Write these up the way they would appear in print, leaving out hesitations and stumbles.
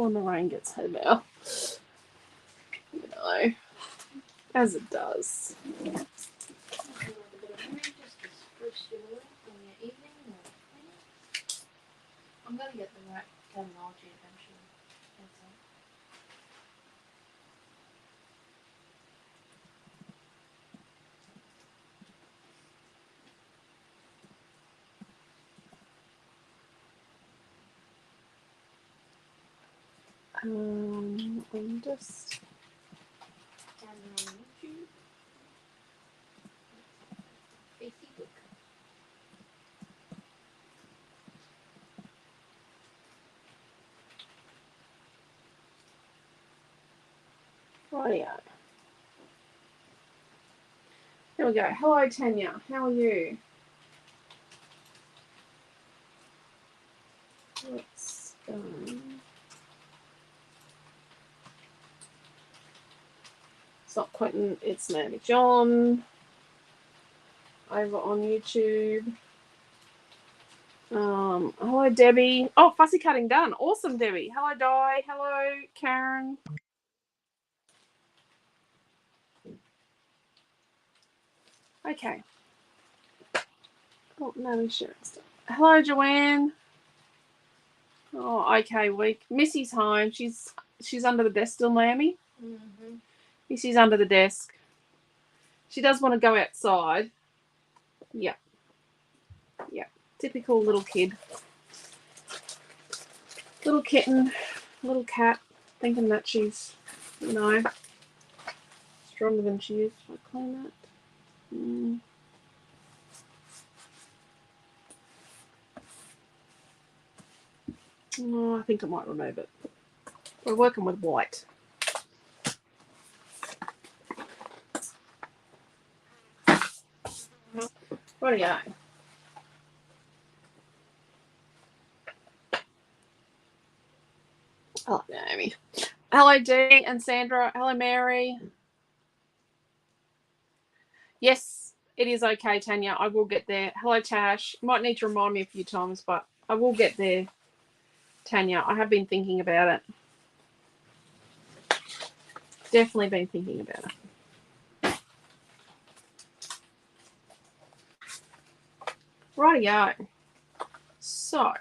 when the rain gets here now. You know, as it does. I'm going to get the right terminology eventually. I'm just And on YouTube. Facebook. rightio. Here we go. Hello, Tanya. How are you? Let's go. It's not Quentin, it's Naomi John. Over on YouTube. Hello, Debbie. Oh, fussy cutting done. Awesome, Debbie. Hello, Di. Hello, Karen. Okay. Oh, no, sharing stuff. Hello, Joanne. Oh, okay, week. Missy's home. She's under the desk still, Naomi. Missy's under the desk. She does want to go outside. Yeah. Yeah. Typical little kid. Little kitten. Little cat. Thinking that she's, you know, stronger than she is. Should I clean that? Oh, I think I might remove it. We're working with white. Rightio. Hello, Naomi. Hello, Dee and Sandra. Hello, Mary. Yes, it is okay, Tanya. I will get there. Hello, Tash. You might need to remind me a few times, but I will get there, Tanya. I have been thinking about it. Definitely been thinking about it. Rightio. So,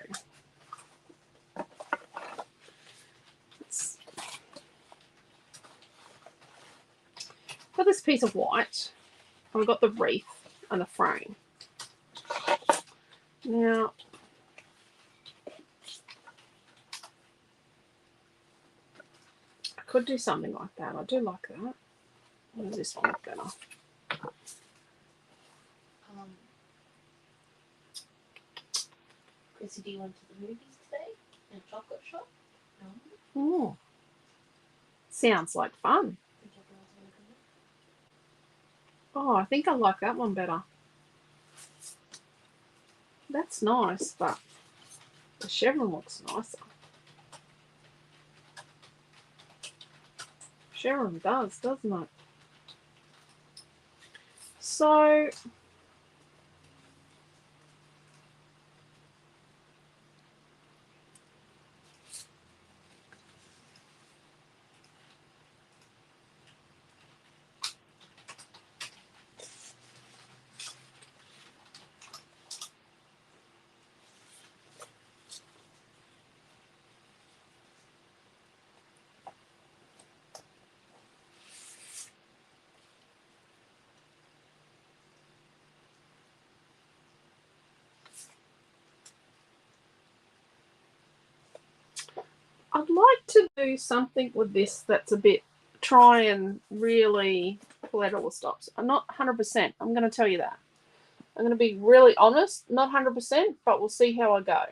for this piece of white, I've got the wreath and the frame. Now, I could do something like that. I do like that. What does this one look better? Chrissy D went to the movies today in a chocolate shop. Oh, sounds like fun. Oh, I think I like that one better. That's nice, but the chevron looks nicer. Chevron does, doesn't it? So, I'd like to do something with this that's a bit, try and really pull out all the stops. I'm not 100%. I'm going to tell you that. I'm going to be really honest, not 100%, but we'll see how I go.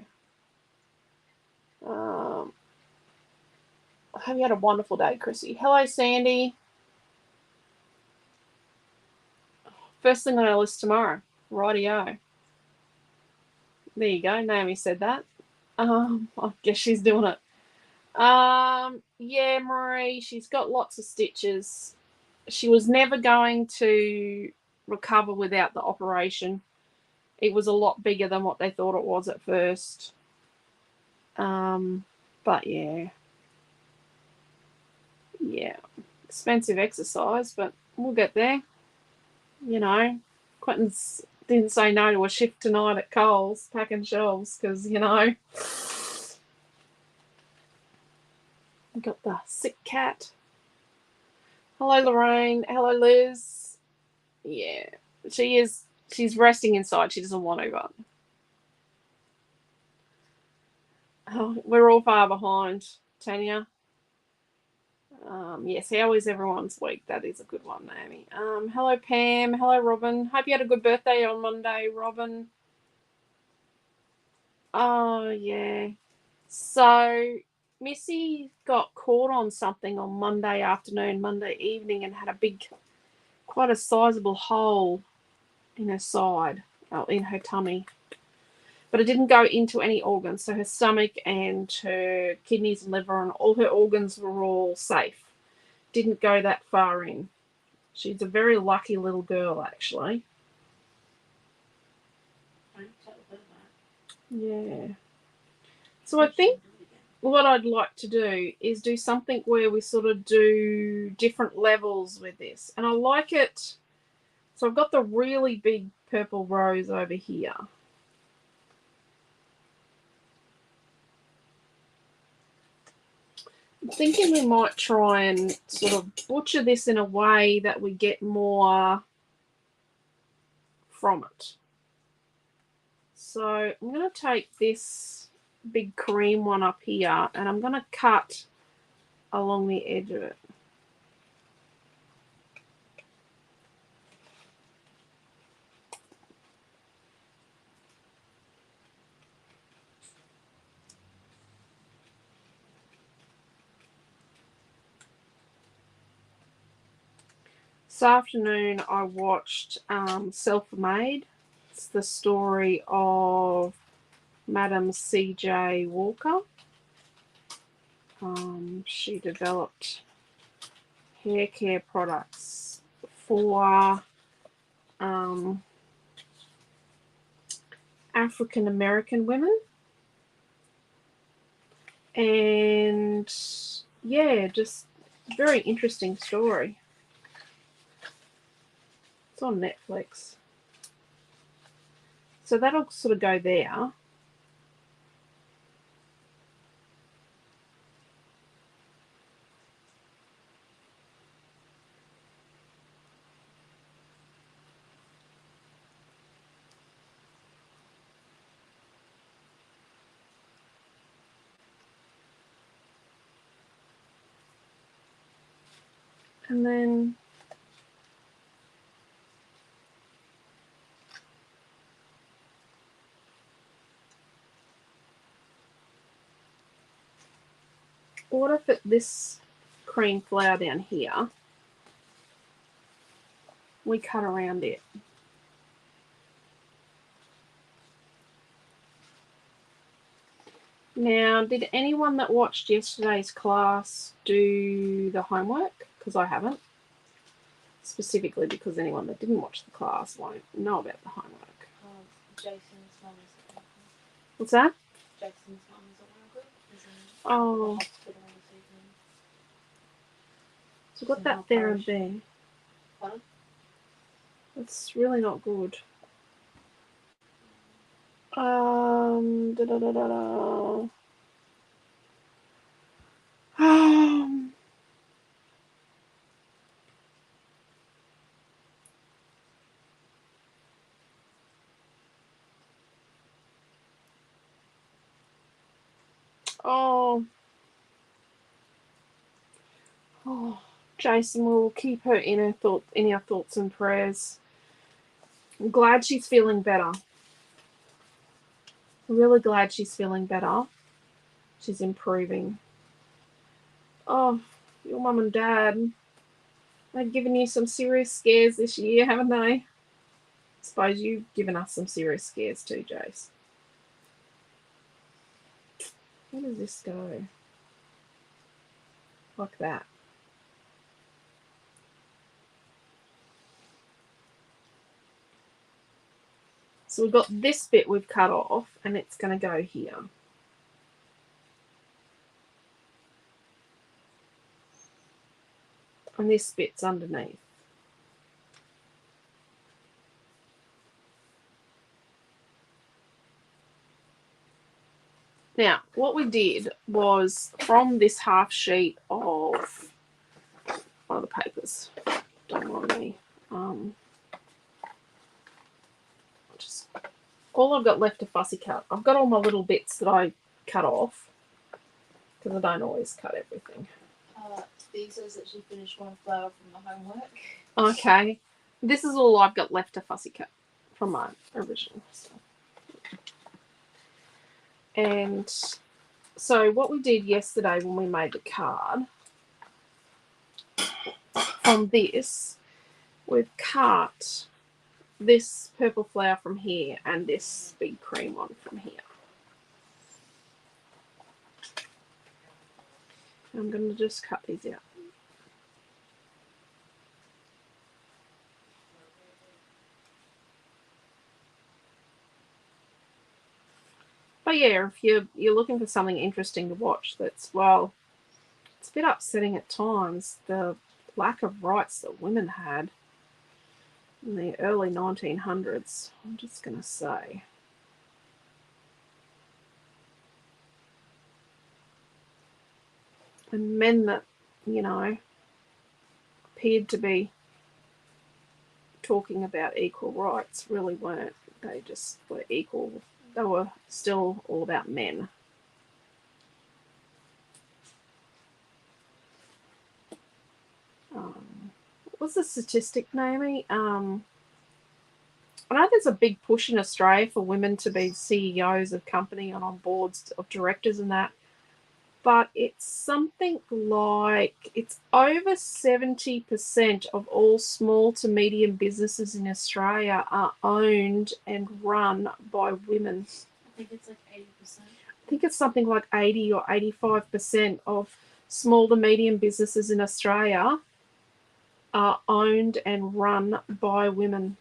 Have you had a wonderful day, Chrissy? Hello, Sandy. First thing on our list tomorrow. Rightio. There you go. Naomi said that. I guess she's doing it. Yeah, Marie, she's got lots of stitches. She was never going to recover without the operation. It was a lot bigger than what they thought it was at first. But yeah. Yeah, expensive exercise, but we'll get there. You know, Quentin's didn't say no to a shift tonight at Coles packing shelves because, you know, we got the sick cat. Hello, Lorraine. Hello, Liz. Yeah, she is. She's resting inside. She doesn't want to run. Oh, we're all far behind, Tanya. Yes, how is everyone's week? That is a good one, Naomi. Hello, Pam. Hello, Robin. Hope you had a good birthday on Monday, Robin. Oh, yeah. So, Missy got caught on something on Monday afternoon, Monday evening, and had quite a sizable hole in her side, in her tummy. But it didn't go into any organs. So her stomach and her kidneys and liver and all her organs were all safe. Didn't go that far in. She's a very lucky little girl, actually. Yeah. So I think what I'd like to do is do something where we sort of do different levels with this. And I like it. So I've got the really big purple rose over here. I'm thinking we might try and sort of butcher this in a way that we get more from it. So I'm going to take this big cream one up here and I'm going to cut along the edge of it. This afternoon I watched Self-Made. It's the story of Madam C.J. Walker. She developed hair care products for African American women. And yeah, just very interesting story. It's on Netflix. So that'll sort of go there. And then what if this cream flower down here, we cut around it. Now, did anyone that watched yesterday's class do the homework? Because I haven't. Specifically because anyone that didn't watch the class won't know about the homework. Jason's mum is at What's that? Jason's mum is at work. Oh. So we've got that there and there. Pardon? That's really not good. Da, da, da, da, da. Oh, Jason, we'll keep her in our thoughts and prayers. I'm glad she's feeling better. I'm really glad she's feeling better. She's improving. Oh, your mum and dad, they've given you some serious scares this year, haven't they? I suppose you've given us some serious scares too, Jace. Where does this go? Like that. So we've got this bit we've cut off, and it's going to go here. And this bit's underneath. Now, what we did was from this half sheet of one of the papers, don't mind me, just all I've got left to fussy cut. I've got all my little bits that I cut off because I don't always cut everything. Steve says that she finished one flower from the homework. Okay, this is all I've got left to fussy cut from my original stuff. And so what we did yesterday when we made the card, from this, we've cut this purple flower from here and this big cream one from here. I'm going to just cut these out. But yeah, if you're looking for something interesting to watch, that's, well, it's a bit upsetting at times, the lack of rights that women had in the early 1900s, I'm just going to say. And men that, appeared to be talking about equal rights really weren't. They just were equal. They were still all about men. What's the statistic, Naomi? I know there's a big push in Australia for women to be CEOs of company and on boards of directors and that. But it's something like, it's over 70% of all small to medium businesses in Australia are owned and run by women. I think it's like 80%. I think it's something like 80 or 85% of small to medium businesses in Australia are owned and run by women.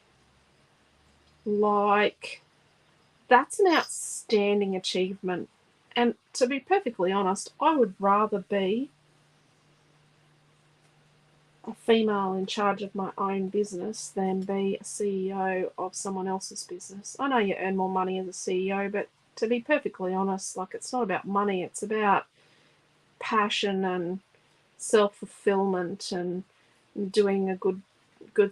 Like, that's an outstanding achievement. And to be perfectly honest, I would rather be a female in charge of my own business than be a CEO of someone else's business. I know you earn more money as a CEO, but to be perfectly honest, like, it's not about money. It's about passion and self-fulfillment and doing a good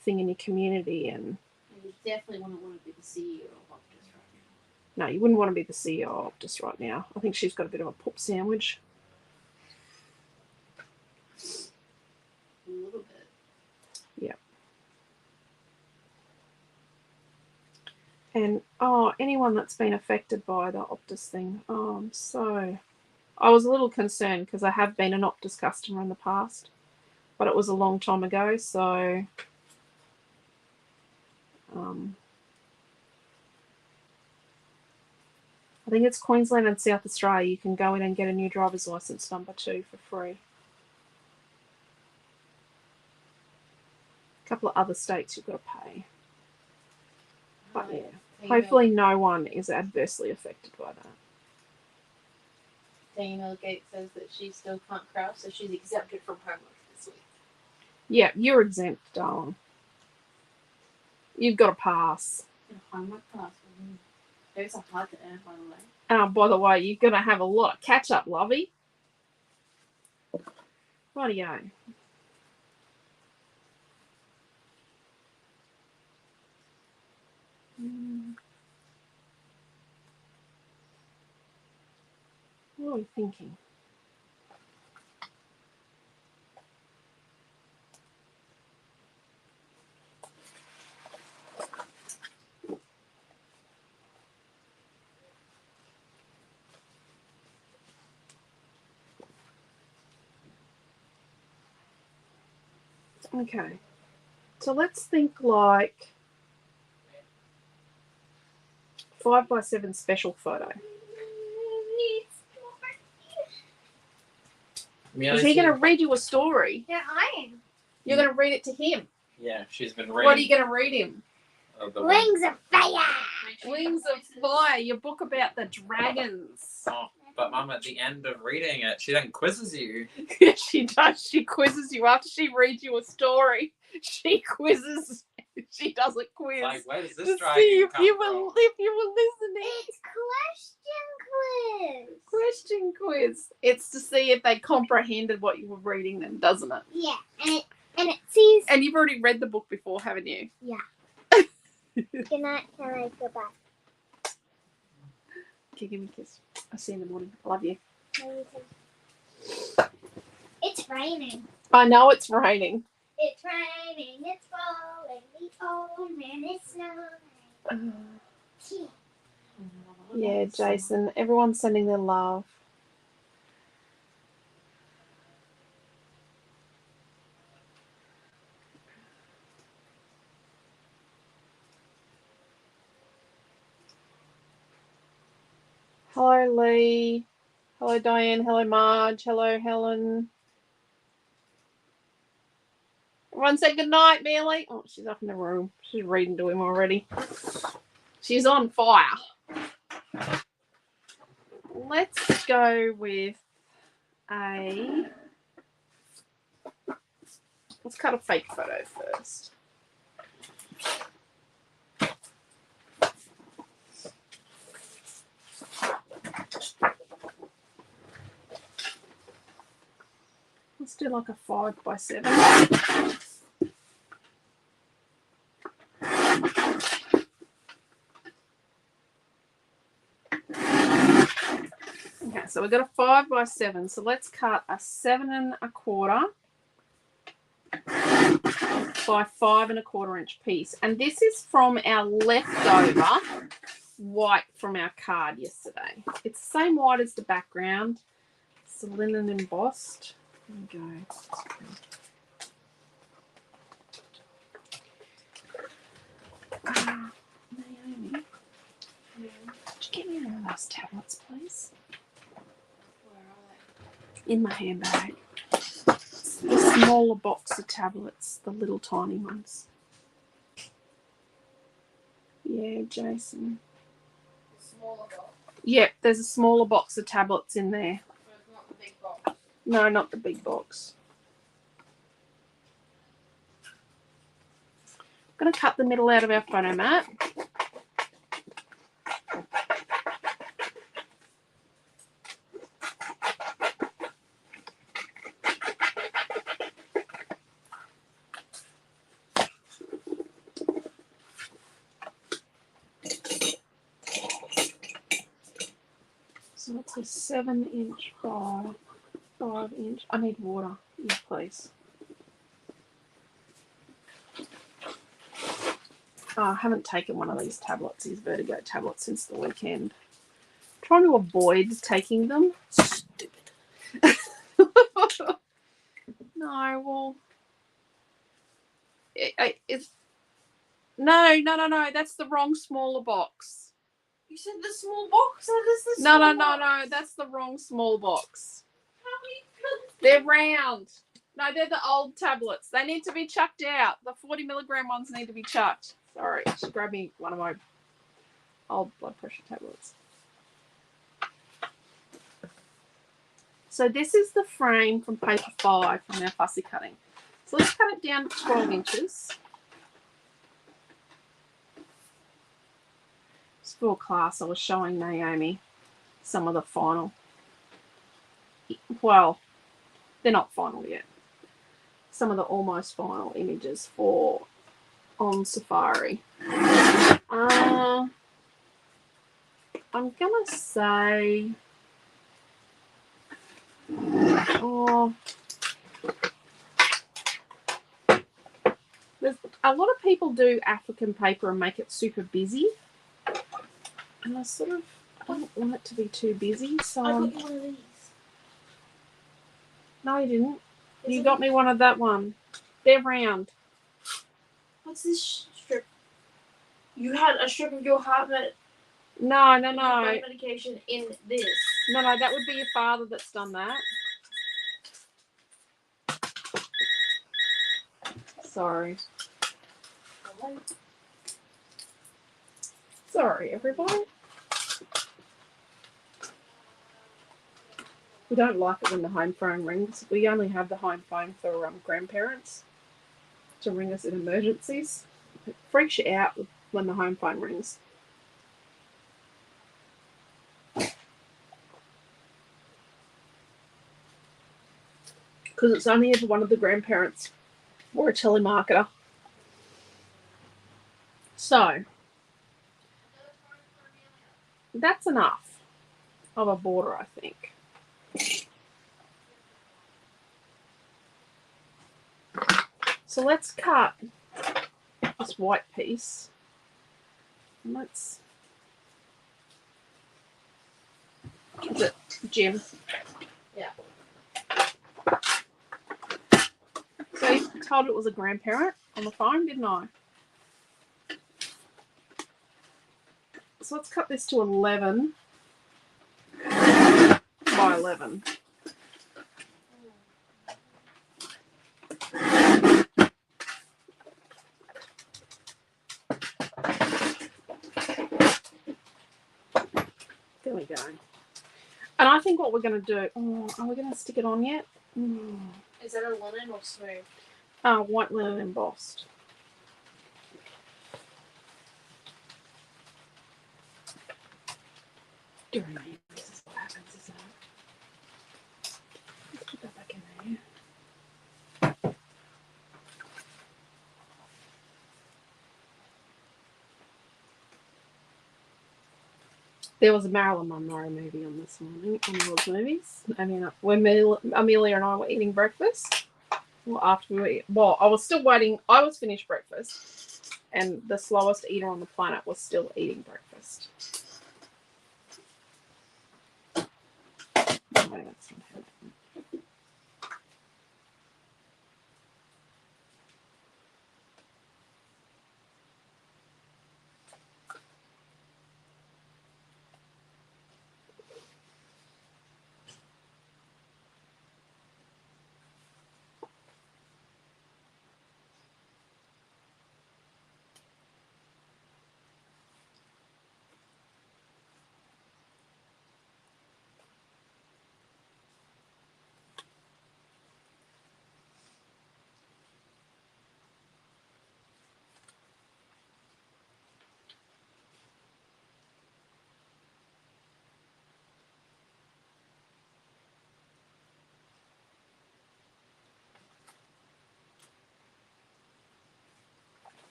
thing in your community. And you definitely wouldn't want to be the CEO of Optus right no, now. you wouldn't want to be the CEO of Optus right now. I think she's got a bit of a poop sandwich. A little bit. Yeah. And anyone that's been affected by the Optus thing, I was a little concerned because I have been an Optus customer in the past, but it was a long time ago, so I think it's Queensland and South Australia. You can go in and get a new driver's license number 2 for free. A couple of other states you've got to pay. But yeah, hopefully no one is adversely affected by that. Daniel Gates says that she still can't craft, so she's exempted from homework this week. Yeah, you're exempt, darling. You've got a pass. A homework pass. Those are hard to earn, by the way. By the way, you're going to have a lot of catch-up, lovey. Rightio. What are we thinking? Okay, so let's think like 5x7 special photo. Is he going to read you a story? Yeah, I am. You're going to read it to him? Yeah, she's been reading. What are you going to read him? Wings of Fire. Wings of Fire, your book about the dragons. Oh. but Mum, at the end of reading it, she then quizzes you. Yeah, she does. She quizzes you after she reads you a story. She quizzes. She does a quiz. Like, where does to this see dragon if come you from? were listening. It's question quiz. Question quiz. It's to see if they comprehended what you were reading them, doesn't it? Yeah, and it says. And you've already read the book before, haven't you? Yeah. Good night. Can I go back? Okay, give me a kiss. I'll see you in the morning. I love you. It's raining. I know it's raining. It's raining. It's falling. The old man is snowing. Yeah, Jason. Everyone's sending their love. Hello, Lee. Hello, Diane. Hello, Marge. Hello, Helen. Everyone say good night, Mealy. Oh, she's up in the room. She's reading to him already. She's on fire. Let's go with a... Let's cut a fake photo first. Let's do like a 5x7. Okay, so we've got a 5x7. So let's cut a 7 1/4 by 5 1/4 inch piece. And this is from our leftover white from our card yesterday. It's the same white as the background. It's the linen embossed. There we go. Naomi, could you get me one of those tablets, please? Where are they? In my handbag. It's the smaller box of tablets, the little tiny ones. Yeah, Jason. Smaller box. Yep, there's a smaller box of tablets in there. So it's not the big box. No, not the big box. I'm going to cut the middle out of our photo mat. So it's a 7-inch by 5-inch. I need water, yeah, please. Oh, I haven't taken one of these tablets, these Vertigo tablets, since the weekend. I'm trying to avoid taking them. Stupid. No, well, it's no. That's the wrong smaller box. You said the small box. That is the No, small no. box. That's the wrong small box. How many? They're round. No, they're the old tablets. They need to be chucked out. The 40 milligram ones need to be chucked. Sorry, just grab me one of my old blood pressure tablets. So this is the frame from paper 5 from our fussy cutting. So let's cut it down to 12 inches. For class, I was showing Naomi some of the final. Well, they're not final yet. Some of the almost final images for on Safari. I'm gonna say, there's a lot of people do African paper and make it super busy, and I sort of don't want it to be too busy. So I got you one of these. no, you didn't. Is You it- got me one of that one. They're round. What's this strip? You had a strip of your heart No. medication in this. No, that would be your father that's done that. Sorry. Sorry, everybody. We don't like it when the home phone rings. We only have the home phone for grandparents to ring us in emergencies. It freaks you out when the home phone rings. Because it's only if one of the grandparents or a telemarketer. So, that's enough of a border, I think. So let's cut this white piece. And let's... Is it Jim? Yeah. So you told it was a grandparent on the phone, didn't I? So let's cut this to 11 by 11. There we go. And I think what we're going to do... Oh, are we going to stick it on yet? Is that a linen or smooth? White linen embossed. During this is what happens, isn't it? Let's put that back in there. There was a Marilyn Monroe movie on this morning, on World Movies. I mean, when Amelia and I were eating breakfast. Well, after we were well, I was still waiting. I was finished breakfast, and the slowest eater on the planet was still eating breakfast. No, that's not happening.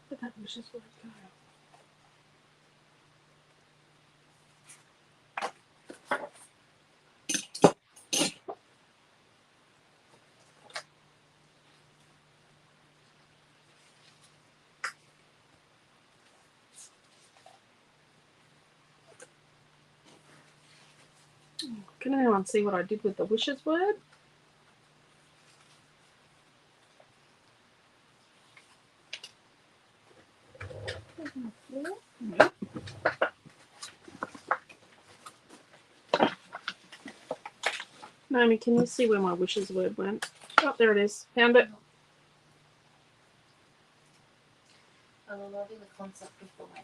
But that was just where it go. Can anyone see what I did with the wishes word? Nope. Naomi, can you see where my wishes word went? Oh, there it is. Found it. I'm loving the concept of the layer.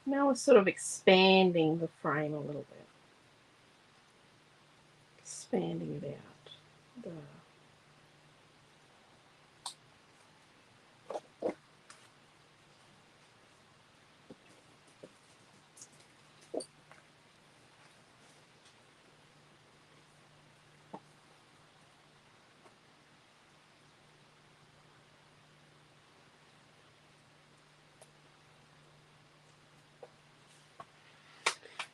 Now we're sort of expanding the frame a little bit. Expanding it out. The...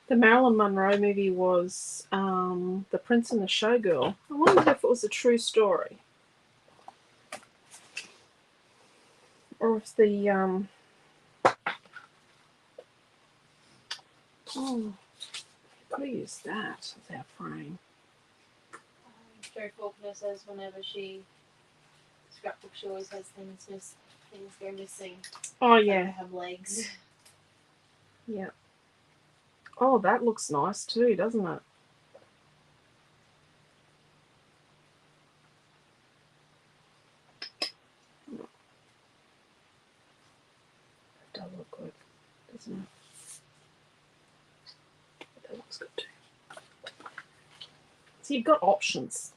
The Marilyn Monroe movie was The Prince and the Showgirl. I wonder if it was a true story. Or if the... Oh, could have used that as our frame. Joe Faulkner says whenever she scrapbook, she always has things go missing. Oh, Like yeah. they have legs. Yeah. Oh, that looks nice too, doesn't it? does look good, doesn't it? That looks good too. So you've got options.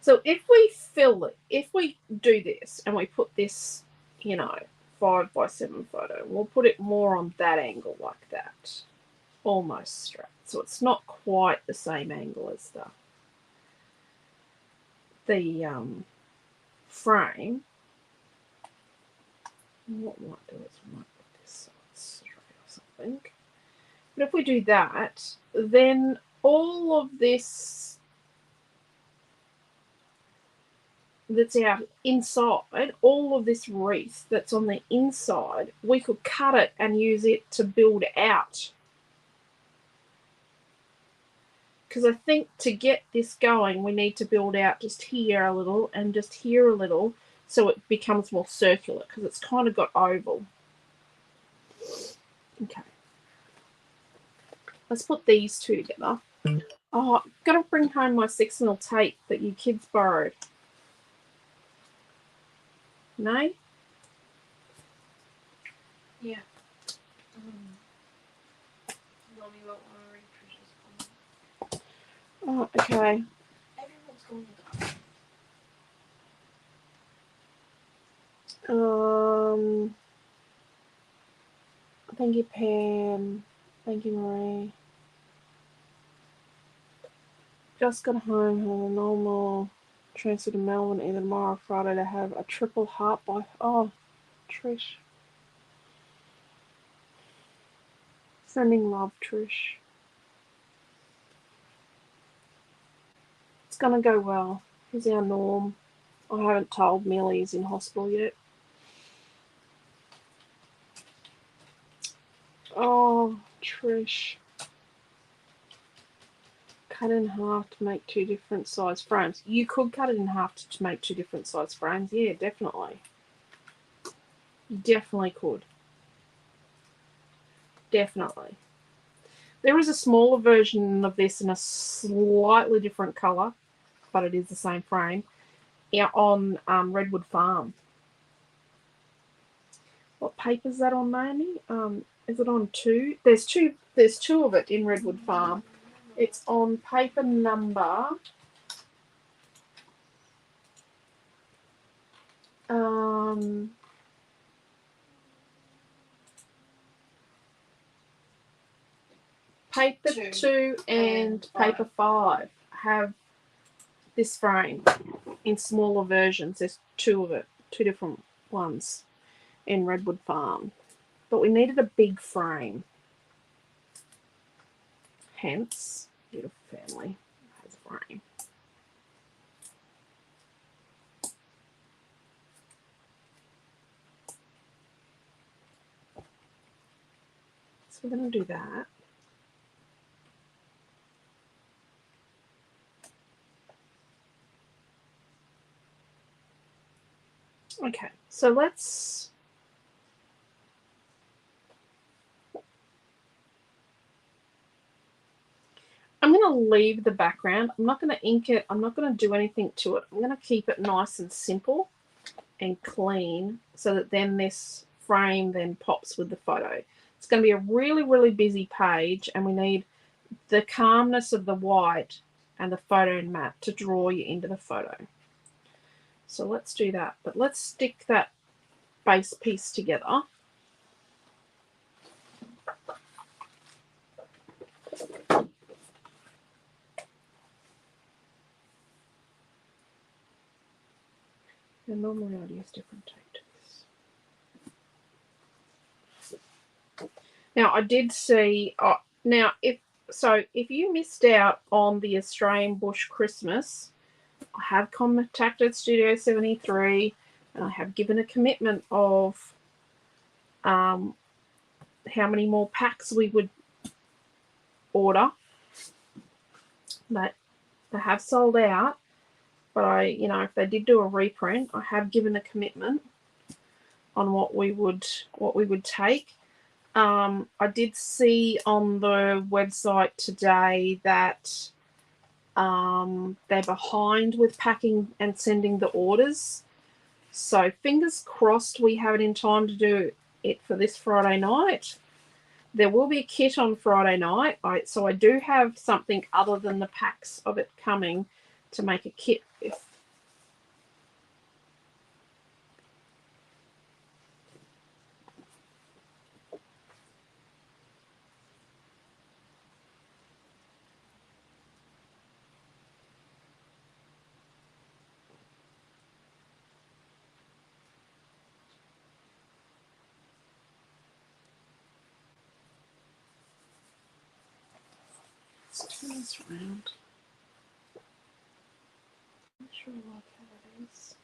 So if we fill it, if we do this and we put this, 5x7 photo, we'll put it more on that angle like that. Almost straight. So it's not quite the same angle as the frame. What we might do is we might put this straight or something. But if we do that, then all of this that's out inside, all of this wreath that's on the inside, we could cut it and use it to build out. Because I think to get this going, we need to build out just here a little and just here a little so it becomes more circular because it's kind of got oval. Okay. Let's put these two together. Oh, I've got to bring home my 6mm tape that you kids borrowed. No? Yeah. Mommy won't want to read Trish's comment. Oh, okay. Everyone's going to Thank you, Pam. Thank you, Marie. Just got home, had a normal transfer to Melbourne either tomorrow or Friday to have a triple heart by. Oh, Trish. Sending love, Trish. It's gonna go well. Here's our Norm. I haven't told Millie he's in hospital yet. Oh, Trish. Cut in half to make 2 different size frames. You could cut it in half to make 2 different size frames. Yeah, definitely. You definitely could. Definitely. There is a smaller version of this in a slightly different colour, but it is the same frame, on Redwood Farm. What paper is that on, Naomi? Is it on 2? There's two of it in Redwood Farm. It's on paper number paper 2 and paper 5 have this frame in smaller versions. There's 2 of it, 2 different ones in Redwood Farm. But we needed a big frame. Hence, Beautiful Family has a frame. So we're going to do that. Okay, so let's... I'm going to leave the background. I'm not going to ink it. I'm not going to do anything to it. I'm going to keep it nice and simple and clean so that then this frame then pops with the photo. It's going to be a really, really busy page, and we need the calmness of the white and the photo matte to draw you into the photo. So let's do that. But let's stick that base piece together. And normally I'd use different tape to this. Now I did see, now if you missed out on the Australian Bush Christmas, I have contacted Studio 73 and I have given a commitment of how many more packs we would order. That they have sold out, but if they did do a reprint, I have given a commitment on what we would take. I did see on the website today that they're behind with packing and sending the orders. So fingers crossed we have it in time to do it for this Friday night. There will be a kit on Friday night. So I do have something other than the packs of it coming to make a kit with. Let's turn this around. Not sure I like how it is.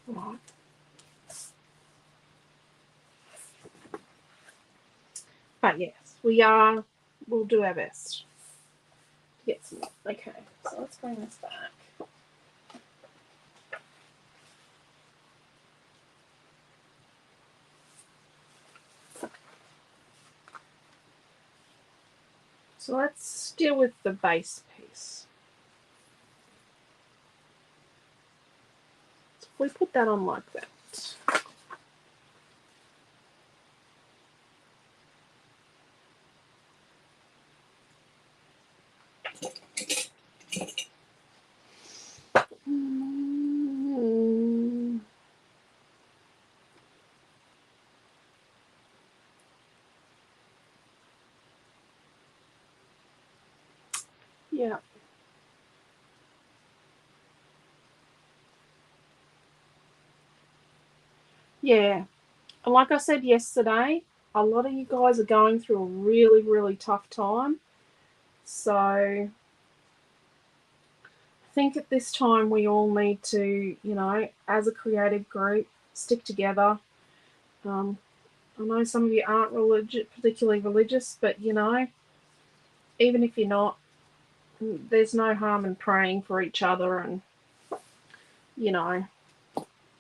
Right. But yes, we'll do our best to get some. Okay, so let's bring this back. So let's deal with the base piece. So if we put that on like that. Yeah. Yeah. And like I said yesterday, a lot of you guys are going through a really, really tough time. So I think at this time we all need to, as a creative group, stick together. I know some of you aren't particularly religious, but even if you're not, there's no harm in praying for each other and,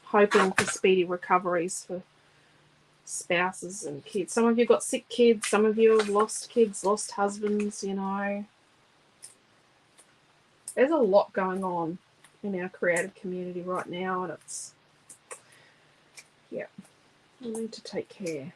hoping for speedy recoveries for spouses and kids. Some of you got sick kids, some of you have lost kids, lost husbands, There's a lot going on in our creative community right now, and we need to take care.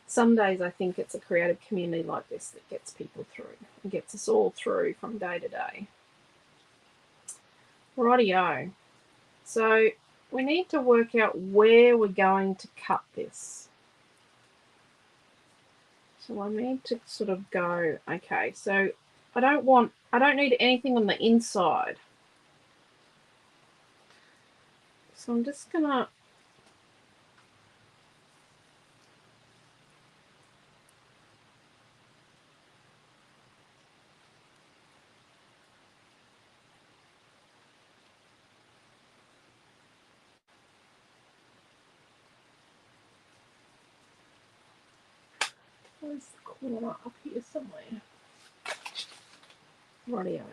Some days I think it's a creative community like this that gets people through and gets us all through from day to day. Rightio. So we need to work out where we're going to cut this. So I need to sort of go, okay, so I don't need anything on the inside. So I'm just gonna where's the corner up here somewhere? Rightio.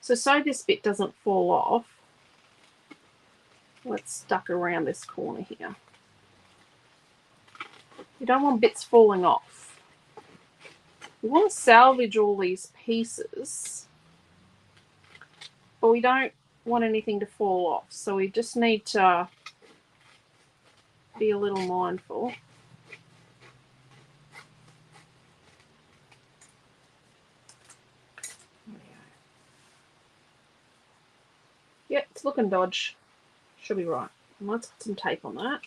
So this bit doesn't fall off. Let's duck around this corner here. You don't want bits falling off. We want to salvage all these pieces, but we don't want anything to fall off. So we just need to be a little mindful. Yep, it's looking dodge. Should be right. Let's put some tape on that.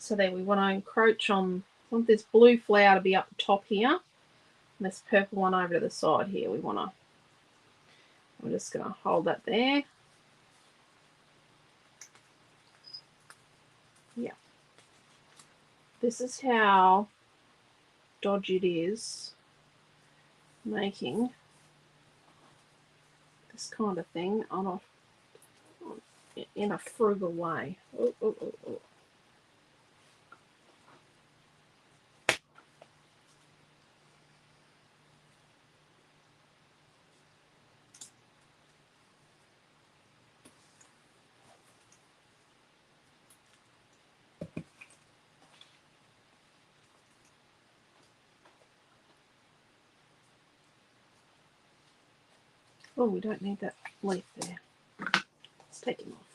So there, we want to encroach on, I want this blue flower to be up the top here, and this purple one over to the side here. We're just going to hold that there. Yeah. This is how dodgy it is making this kind of thing in a frugal way. Oh, oh, oh, oh. Oh, we don't need that leaf there. Let's take him off.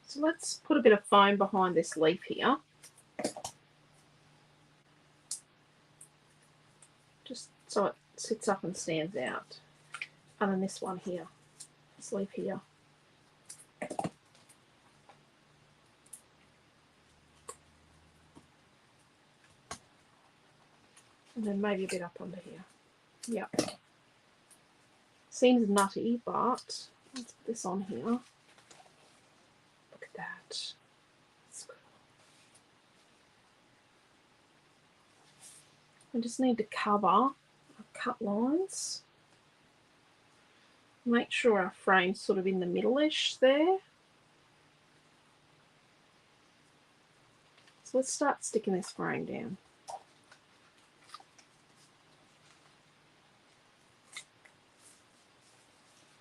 So let's put a bit of foam behind this leaf here. Just so it sits up and stands out. And then this one here, this leaf here. And then maybe a bit up under here. Yep. Seems nutty, but let's put this on here. Look at that. I just need to cover our cut lines. Make sure our frame's sort of in the middle-ish there. So let's start sticking this frame down.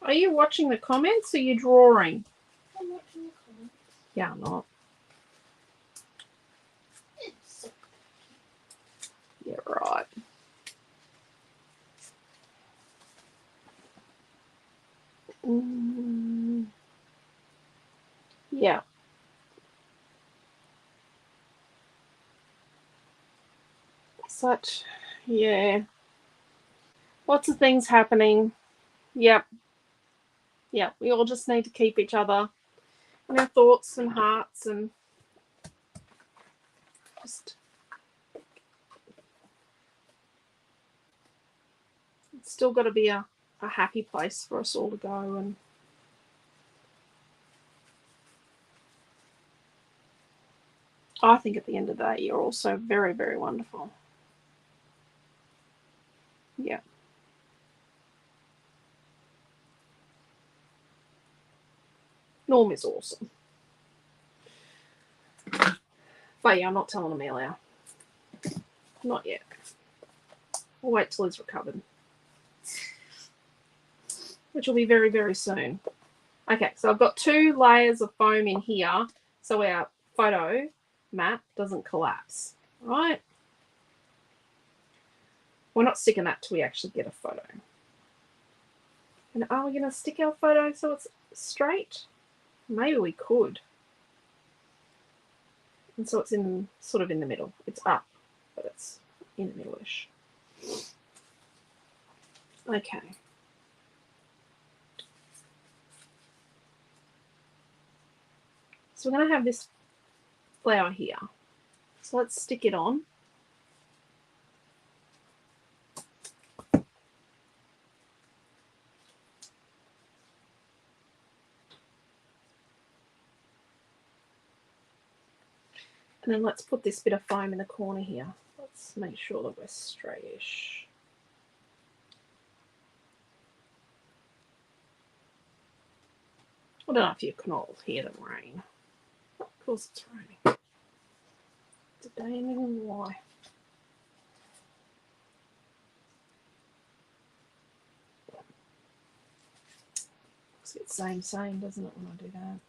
Are you watching the comments or are you drawing? I'm watching the comments. Yeah, I'm not. Yeah, right. Yeah. Such, yeah. Lots of things happening. Yep. Yeah, we all just need to keep each other in our thoughts and hearts and just, it's still got to be a happy place for us all to go. And I think at the end of the day, you're also very, very wonderful. Yeah. Norm is awesome. But yeah, I'm not telling Amelia. Not yet. I'll wait till he's recovered. Which will be very, very soon. Okay, so I've got 2 layers of foam in here so our photo mat doesn't collapse. Right? We're not sticking that till we actually get a photo. And are we going to stick our photo so it's straight? Maybe we could. And so it's in sort of in the middle. It's up, but it's in the middle-ish. Okay. So we're going to have this flower here. So let's stick it on. And then let's put this bit of foam in the corner here. Let's make sure that we're straightish. I don't know if you can all hear the rain. Of course it's raining. Today and why? Looks a bit same, doesn't it, when I do that?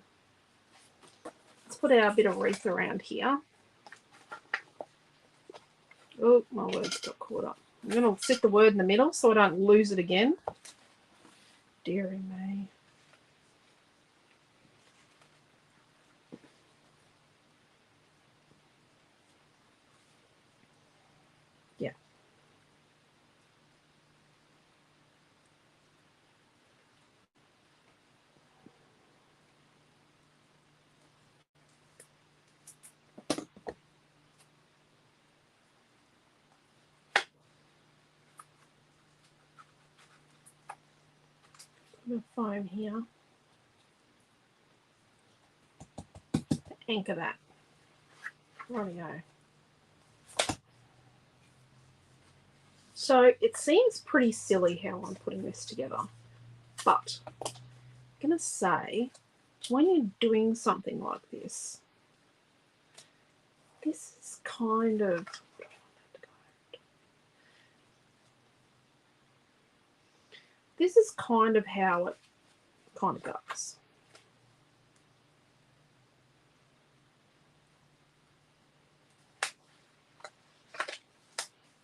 Let's put our bit of wreath around here. Oh, my words got caught up. I'm going to sit the word in the middle so I don't lose it again. Deary me. Yeah. The foam here. Anchor that. Rightio. So it seems pretty silly how I'm putting this together, but I'm going to say when you're doing something like this, this is kind of how it kind of goes.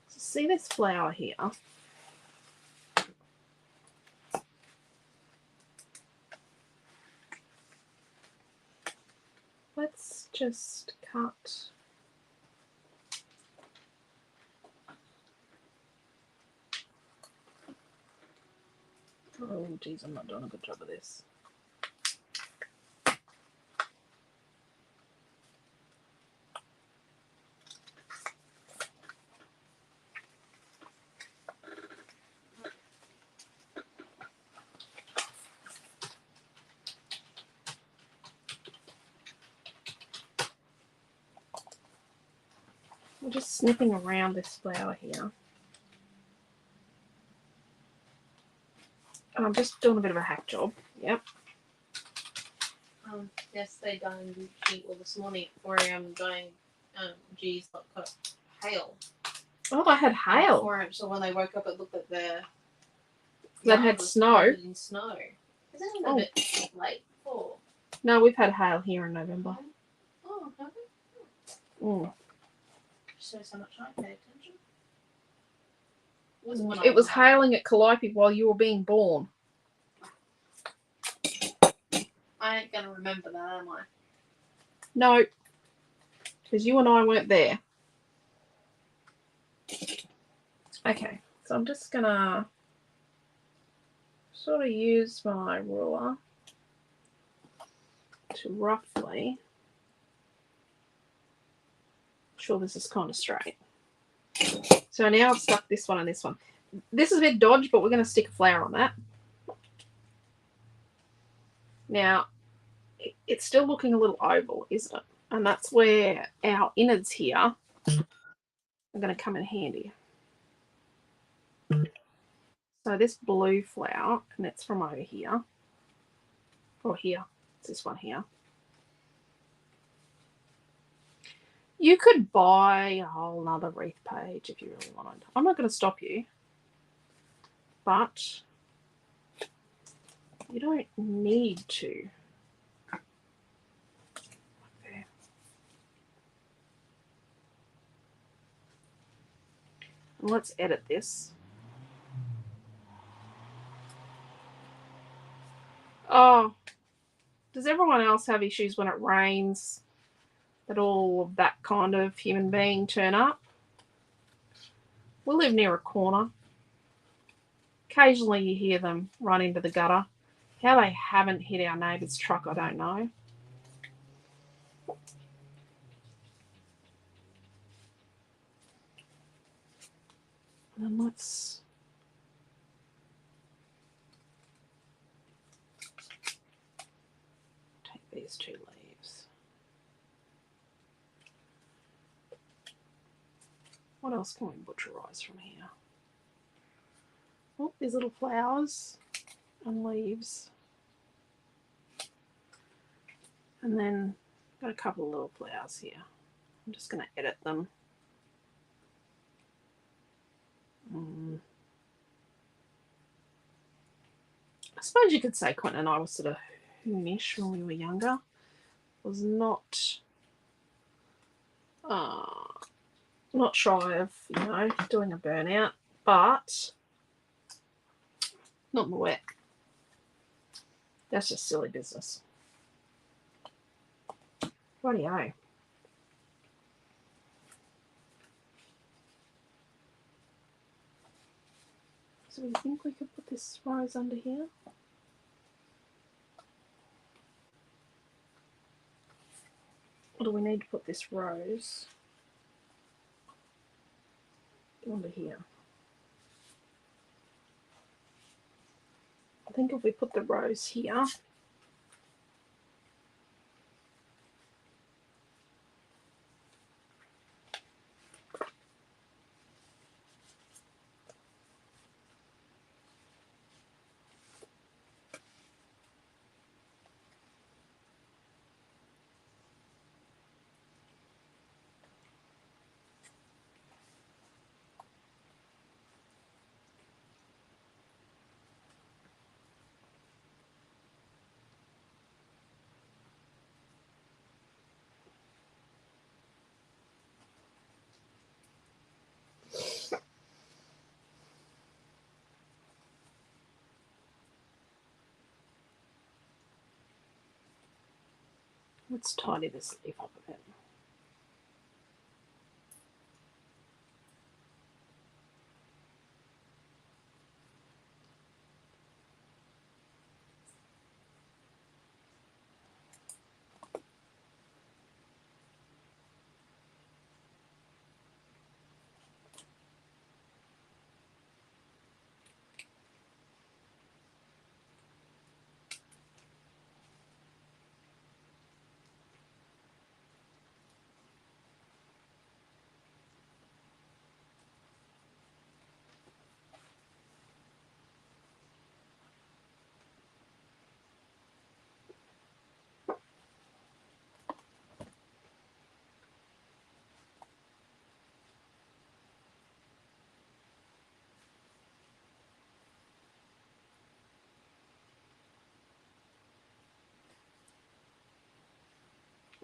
So see this flower here? Let's just cut. Oh, geez, I'm not doing a good job of this. I'm just snipping around this flower here. I'm just doing a bit of a hack job. Yep. Yesterday, this morning at 4 a.m. going, geez, got hail. Oh, I had hail. 4 a.m. So when they woke up, it looked like the that had snow. In snow. Isn't it a bit late for? No, we've had hail here in November. Oh, have we? Mm. So much I paid attention. It was hailing at Calliope while you were being born. I ain't gonna remember that, am I? No, because you and I weren't there. Okay, so I'm just gonna sort of use my ruler to roughly. Sure, this is kind of straight. So now I've stuck this one and this one. This is a bit dodgy, but we're going to stick a flower on that. Now, it's still looking a little oval, isn't it? And that's where our innards here are going to come in handy. So this blue flower, and it's from over here, or here, it's this one here. You could buy a whole nother wreath page if you really wanted. I'm not going to stop you, but you don't need to. There. And let's edit this. Oh, does everyone else have issues when it rains that all of that kind of human being turn up? We live near a corner. Occasionally you hear them run into the gutter. How they haven't hit our neighbour's truck, I don't know. And then let's take these two leaves. What else can we butcherize from here? Oh, these little flowers and leaves. And then got a couple of little flowers here. I'm just going to edit them. I suppose you could say Quentin and I were sort of hoonish when we were younger. Was not shy of, doing a burnout, but not in the wet. That's just silly business. Rightio. So we think we could put this rose under here. Or do we need to put this rose under here? think if we put the rose here. Let's tidy this leaf up a bit.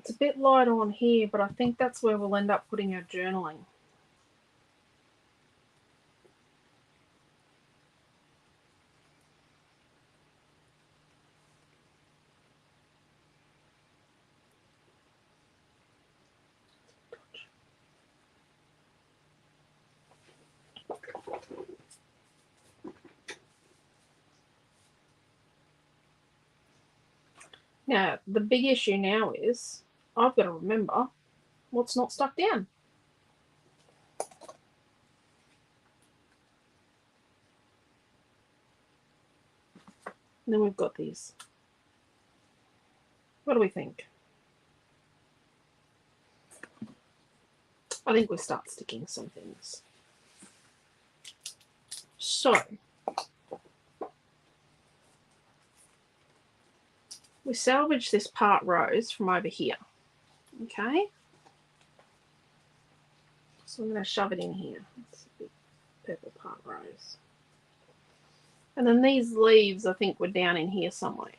It's a bit light on here, but I think that's where we'll end up putting our journaling. Now, the big issue now is I've got to remember what's not stuck down. And then we've got these. What do we think? I think we'll start sticking some things. So, we salvage this part rose from over here. Okay? So I'm going to shove it in here. It's a big purple part rose. And then these leaves, I think, were down in here somewhere.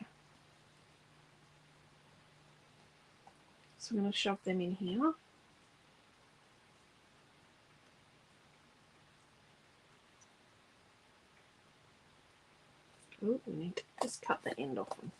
So I'm going to shove them in here. Oh, we need to just cut the end off them.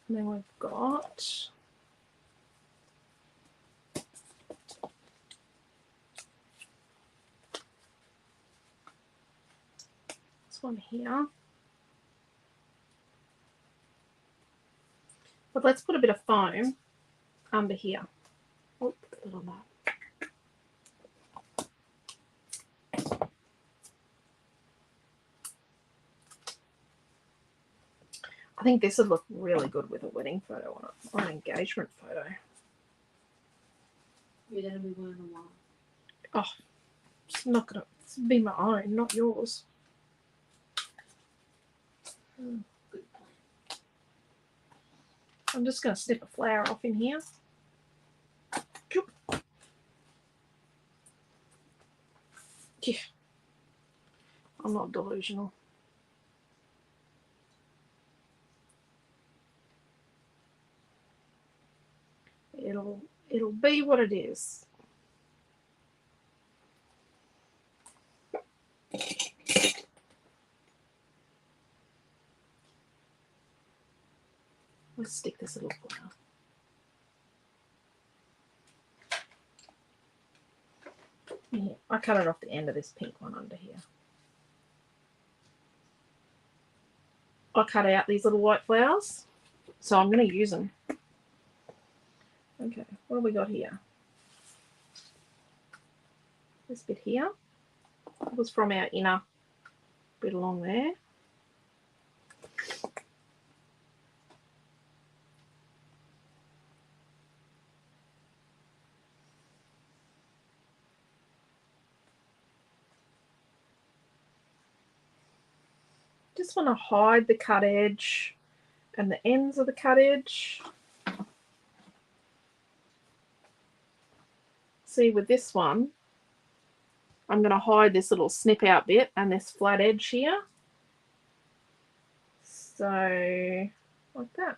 And then we've got this one here. But let's put a bit of foam under here. Oh, put a little that. I think this would look really good with a wedding photo on it, or an engagement photo. You're going to be wearing a while. Oh, it's not going to be my own, not yours. Good plan. I'm just going to snip a flower off in here. Yeah. I'm not delusional. It'll be what it is. just stick this little flower. Yeah, I cut it off the end of this pink one under here. I cut out these little white flowers, so I'm going to use them. Okay, what have we got here? This bit here was from our inner bit along there. Just want to hide the cut edge and the ends of the cut edge. See, with this one, I'm going to hide this little snip out bit and this flat edge here. So, like that.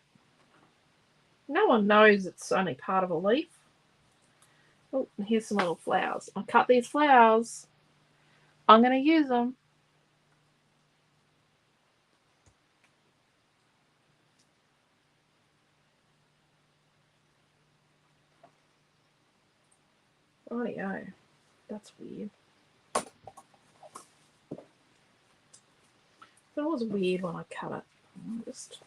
No one knows it's only part of a leaf. Oh, and here's some little flowers. I cut these flowers. I'm going to use them. Rightio. That's weird. That was weird when I cut it. Just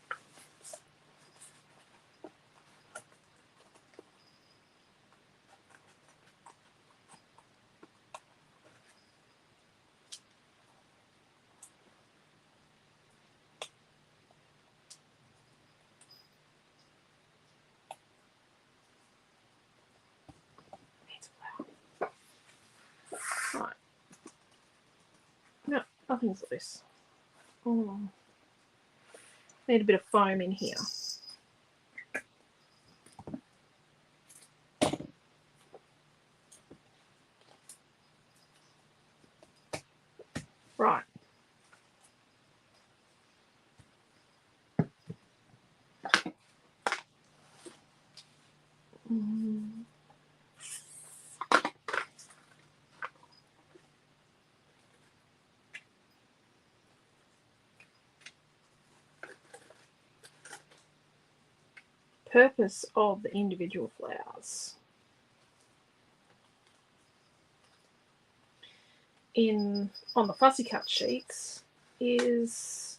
right. No, nothing's loose. Oh. Need a bit of foam in here. Right. Purpose of the individual flowers. On the fussy cut sheets is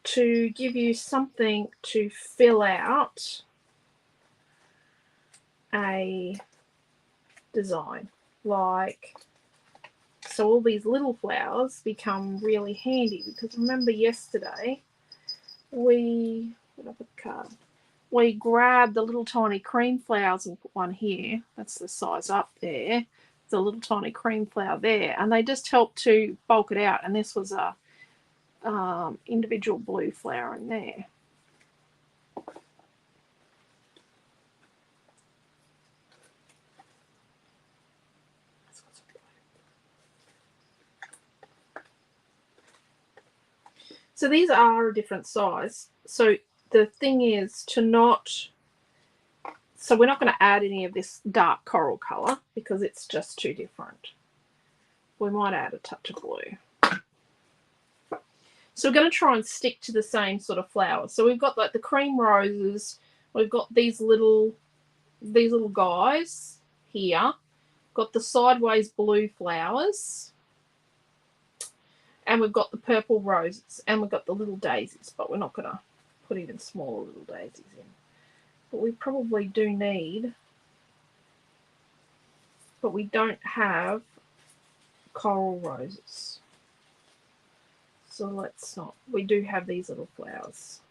to give you something to fill out a design. Like, so all these little flowers become really handy, because remember yesterday we grabbed the little tiny cream flowers and put one here. That's the size up there. There's a little tiny cream flower there, and they just help to bulk it out. And this was a individual blue flower in there. So these are a different size. So the thing is to not, so we're not going to add any of this dark coral colour because it's just too different. We might add a touch of blue. So we're going to try and stick to the same sort of flowers. So we've got like the cream roses, we've got these little guys here, got the sideways blue flowers, and we've got the purple roses, and we've got the little daisies, but we're not going to put even smaller little daisies in. But we probably do need, but we don't have coral roses. So let's not, we do have these little flowers.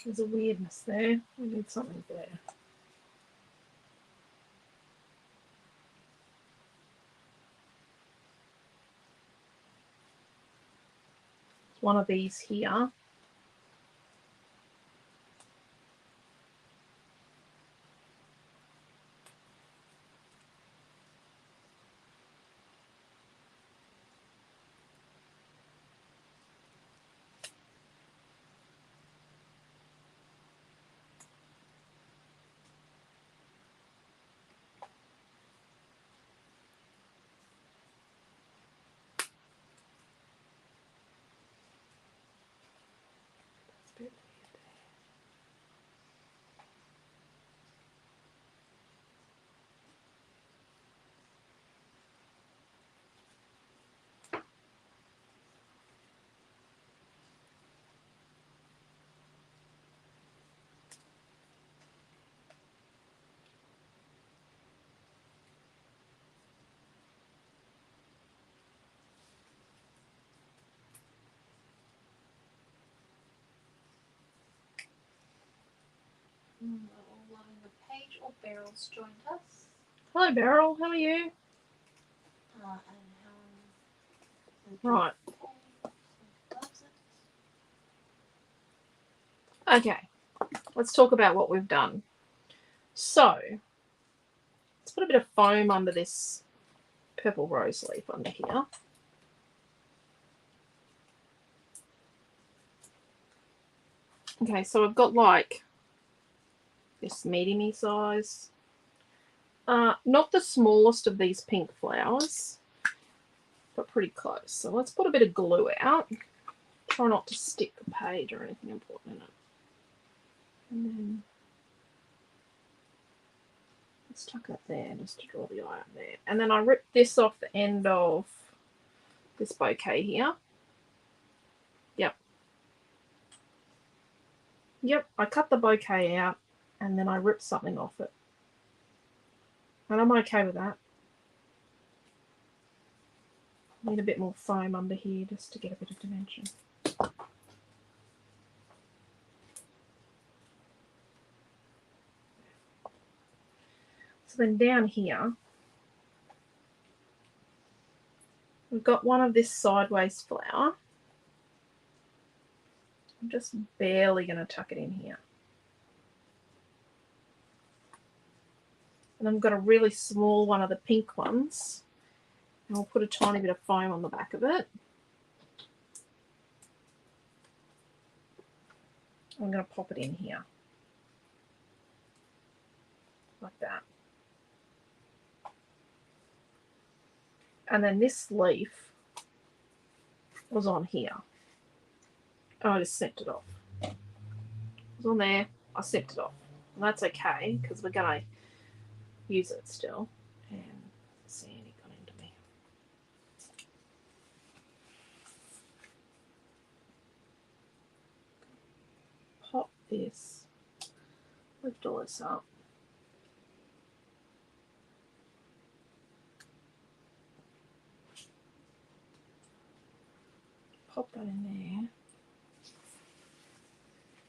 There's a weirdness there. We need something there. One of these here. Loving the page or Beryl's joined us. Hello, Beryl. How are you? And Right. Okay. Let's talk about what we've done. So, let's put a bit of foam under this purple rose leaf under here. Okay, so I've got like this medium-y size. Not the smallest of these pink flowers, but pretty close. So let's put a bit of glue out. Try not to stick the page or anything important in it. And then let's tuck it there just to draw the eye up there. And then I rip this off the end of this bouquet here. Yep, I cut the bouquet out and then I rip something off it. And I'm okay with that. Need a bit more foam under here just to get a bit of dimension. So then down here, we've got one of this sideways flower. I'm just barely going to tuck it in here. And I've got a really small one of the pink ones. And I'll put a tiny bit of foam on the back of it. I'm going to pop it in here. Like that. And then this leaf was on here. Oh, I just snipped it off. It was on there. I snipped it off. And that's okay because we're going to use it still. And Sandy got into me. Pop this. Lift all this up. Pop that in there.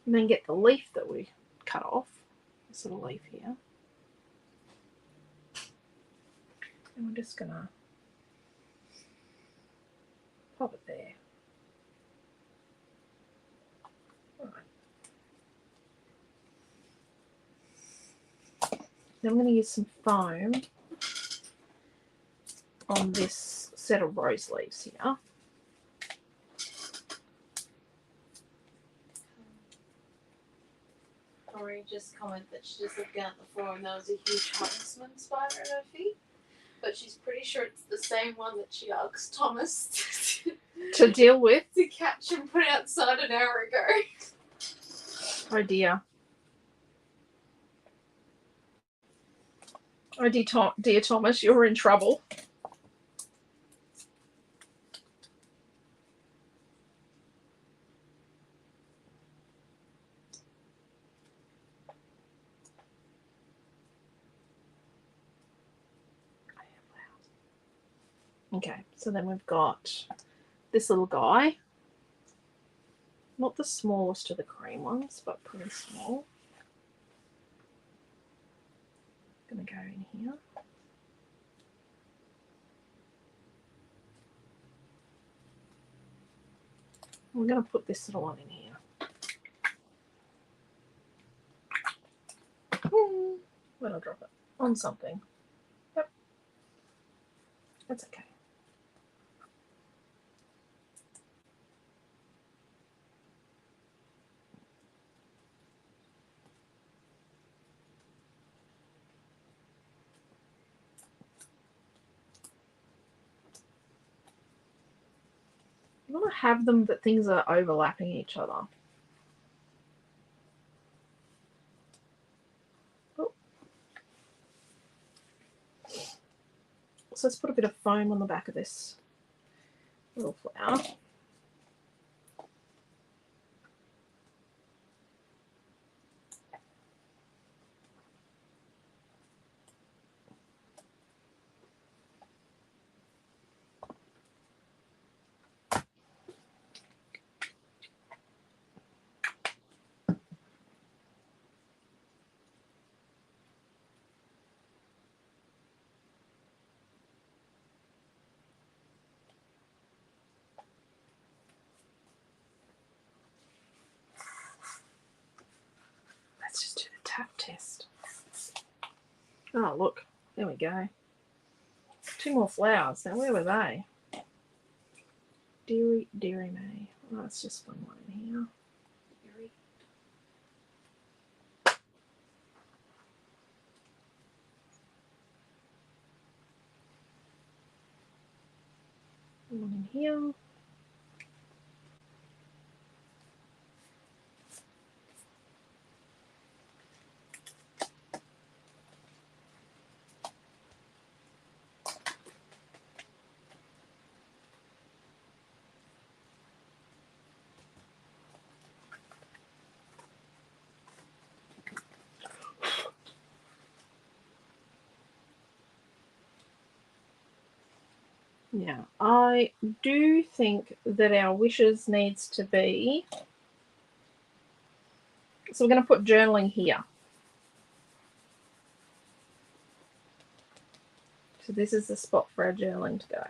And then get the leaf that we cut off. This little leaf here. And we're just going to pop it there. All right. Then I'm going to use some foam on this set of rose leaves here. Corey just commented that she just looked down at the floor and there was a huge huntsman spider at her feet. But she's pretty sure it's the same one that she asked Thomas To deal with. to catch and put outside an hour ago. Oh dear. Oh dear Thomas, you're in trouble. Okay, so then we've got this little guy. Not the smallest of the cream ones, but pretty small. Gonna go in here. We're gonna put this little one in here. Where'd I drop it? On something. Yep. That's okay. You want to have them that things are overlapping each other. Oh. So let's put a bit of foam on the back of this little flower. Let's just do the tap test. Oh, look. There we go. 2 more flowers. Now, where were they? Deary May. Oh, it's just one more in here. One in here. Now, I do think that our wishes needs to be... So we're going to put journaling here. So this is the spot for our journaling to go.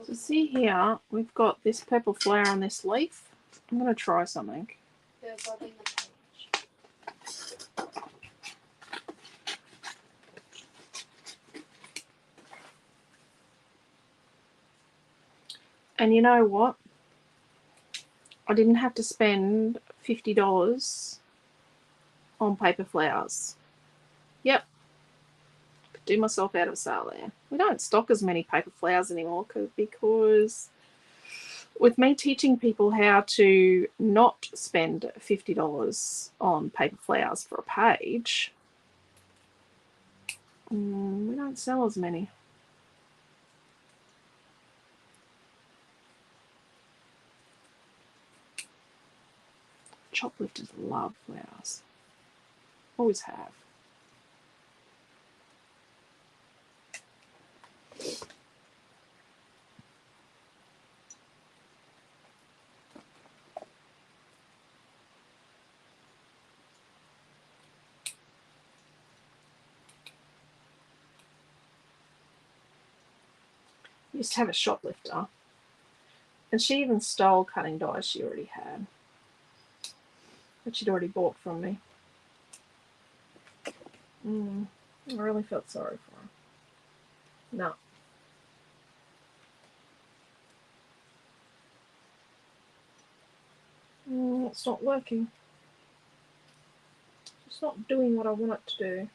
So see here, we've got this purple flower on this leaf. I'm going to try something. They're rubbing the page. And you know what? I didn't have to spend $50 on paper flowers. Yep. Do myself out of a sale there. We don't stock as many paper flowers anymore because with me teaching people how to not spend $50 on paper flowers for a page, we don't sell as many. Choplifters love flowers. Always have. Used to have a shoplifter, and she even stole cutting dies she already had, that she'd already bought from me. I really felt sorry for her. No. It's not working. It's not doing what I want it to do.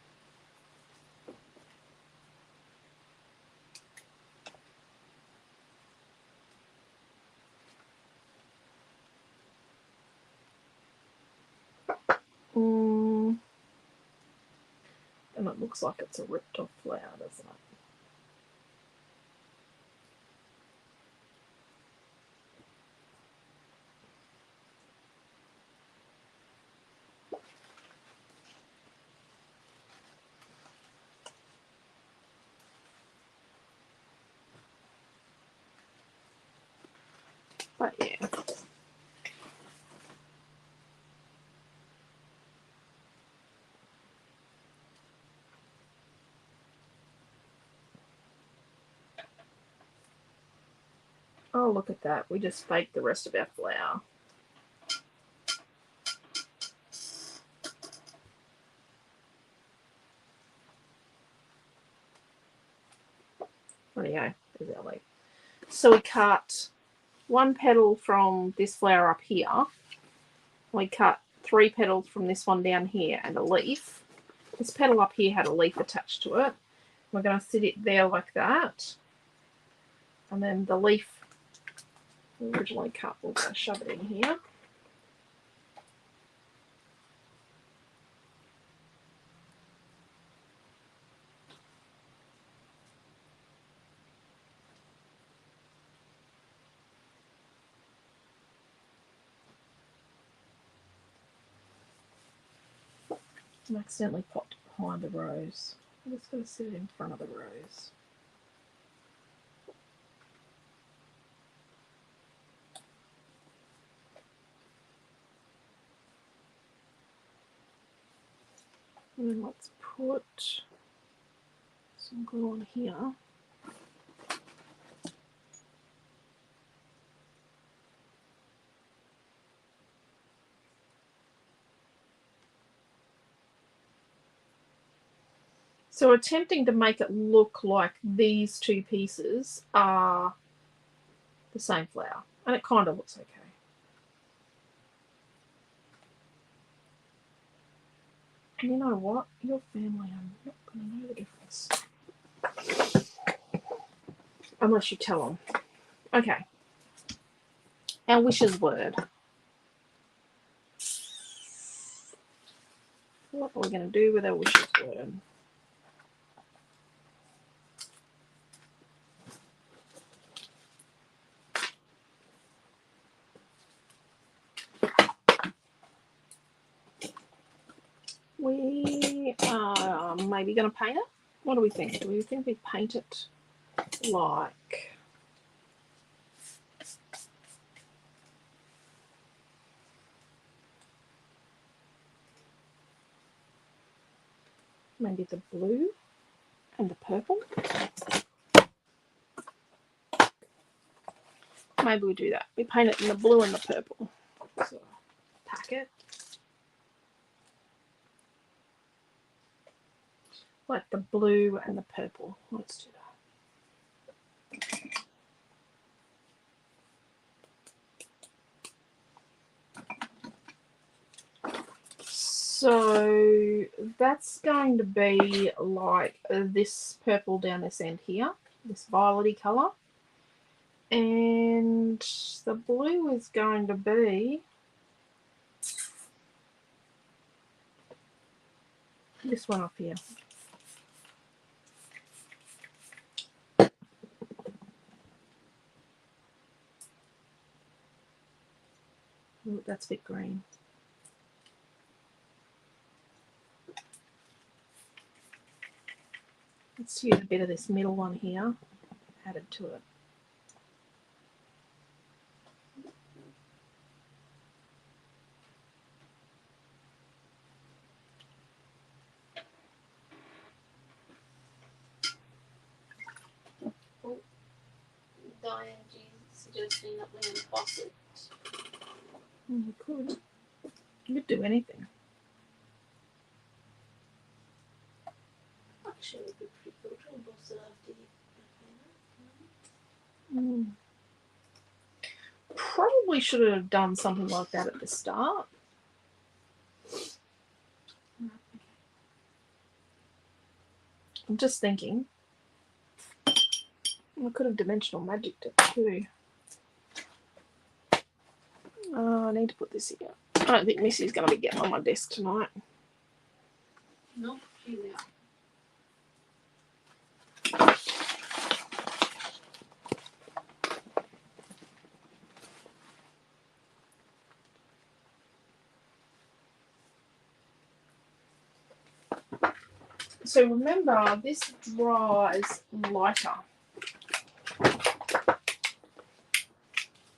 And it looks like it's a ripped off flower, doesn't it? But yeah. Oh, look at that. We just faked the rest of our flower. There you go. There's our leaf. So we cut one petal from this flower up here. We cut 3 petals from this one down here and a leaf. This petal up here had a leaf attached to it. We're going to sit it there like that. And then the leaf we originally cut, we'll just shove it in here. And accidentally popped behind the rose. I'm just going to sit it in front of the rose. And then let's put some glue on here. So attempting to make it look like these 2 pieces are the same flower. And it kind of looks okay. And you know what? Your family are not going to know the difference. Unless you tell them. Okay. Our wishes word. What are we going to do with our wishes word? We are maybe going to paint it. What do we think? Do we think we paint it like... maybe the blue and the purple? Maybe we do that. We paint it in the blue and the purple. So, packet. Like the blue and the purple. Let's do that. So that's going to be like this purple down this end here. This violet-y colour. And the blue is going to be this one up here. Ooh, that's a bit green. Let's use a bit of this middle one here added to it. Diane G suggesting that we emboss it. You could. You could do anything. Actually, it would be pretty cool to emboss it after you paint it. Probably should have done something like that at the start. I'm just thinking. I could have dimensional magicked it too. I need to put this here. I don't think Missy's going to be getting on my desk tonight. Nope, she's out. So remember, this dries lighter.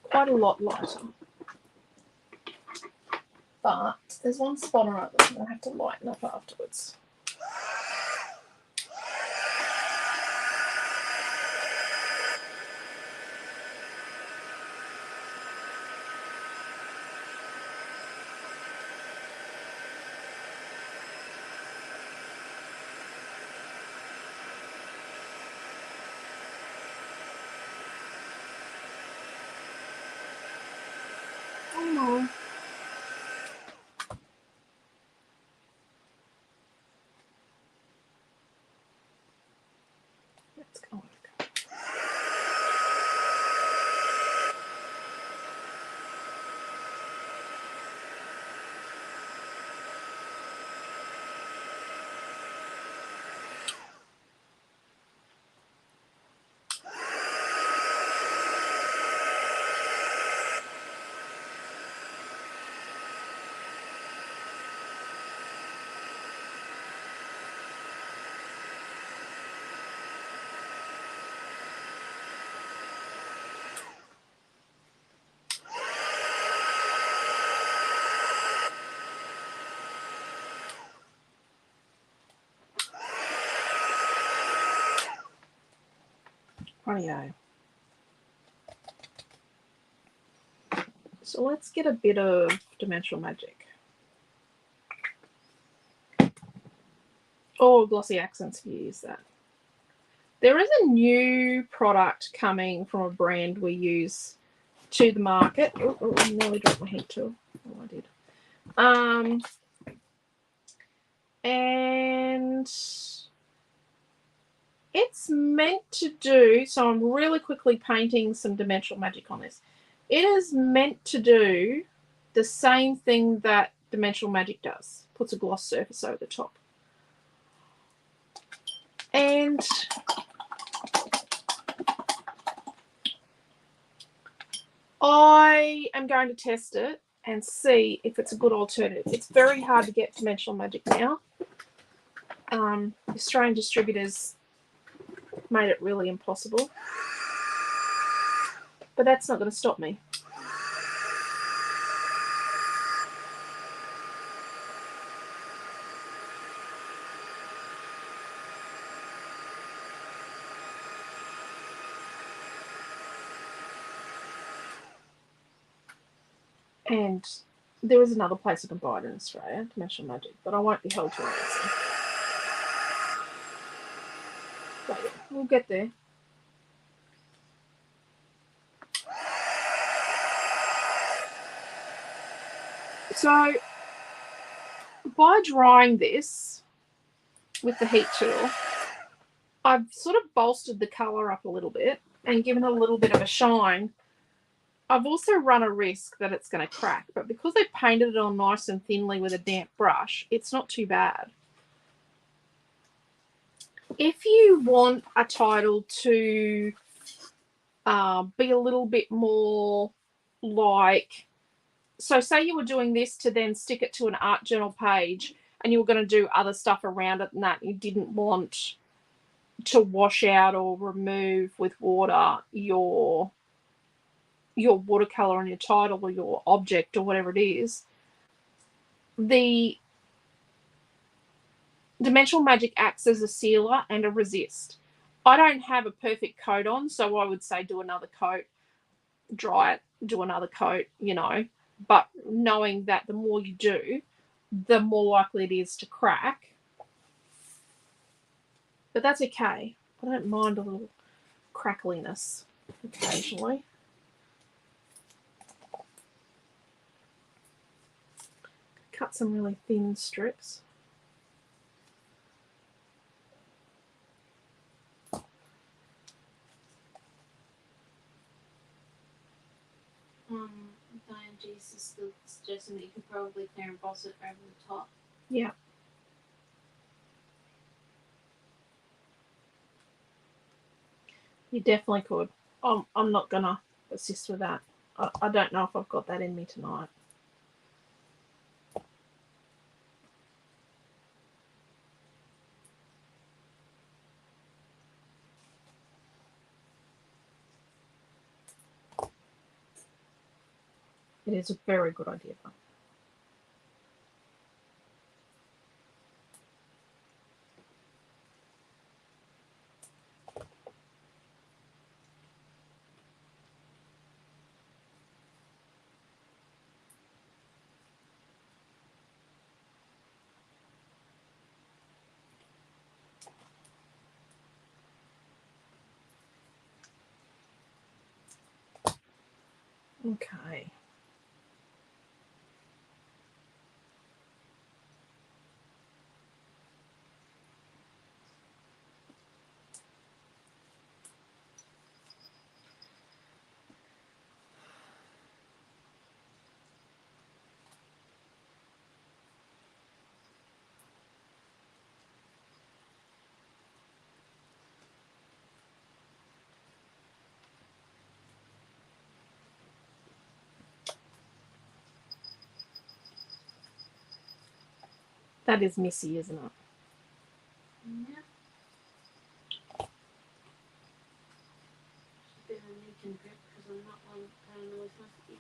Quite a lot lighter. But there's one spot on it that I'm going to have to lighten up afterwards. Oh no. Let's go. Rightio. So let's get a bit of Dimensional Magic. Or Glossy Accents if you use that. There is a new product coming from a brand we use to the market. Oh, I nearly dropped my heat tool. Oh, I did. And it's meant to do, so I'm really quickly painting some Dimensional Magic on this. It is meant to do the same thing that Dimensional Magic does. Puts a gloss surface over the top. And I am going to test it and see if it's a good alternative. It's very hard to get Dimensional Magic now. Australian distributors made it really impossible. But that's not going to stop me. And there is another place I can buy it in Australia, Dimensional Magic, but I won't be held to a ransom. But yeah, we'll get there. So, by drying this with the heat tool, I've sort of bolstered the colour up a little bit and given it a little bit of a shine. I've also run a risk that it's going to crack, but because they painted it on nice and thinly with a damp brush, it's not too bad. If you want a title to be a little bit more like, so say you were doing this to then stick it to an art journal page and you were going to do other stuff around it and that you didn't want to wash out or remove with water your watercolor on your title or your object or whatever it is, the Dimensional Magic acts as a sealer and a resist. I don't have a perfect coat on, so I would say do another coat, dry it, do another coat, you know, but knowing that the more you do, the more likely it is to crack. But that's okay. I don't mind a little crackliness occasionally. Cut some really thin strips. Diane G's is still suggesting that you could probably clear and emboss it over the top. Yeah. You definitely could. I'm not going to assist with that. I don't know if I've got that in me tonight. It is a very good idea, though. Okay. That is Missy, isn't it? Yeah. Should be a leak and grip because I'm not one paranoid husky.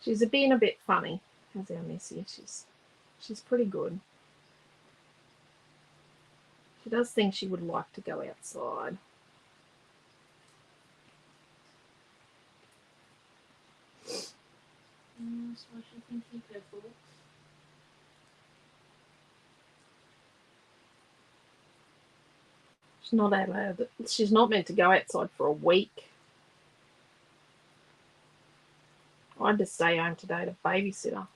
She's being a bit funny, as our Missy. She's pretty good. She does think she would like to go outside. So I should think you careful. She's not allowed. She's not meant to go outside for a week. I had to stay home today to babysitter.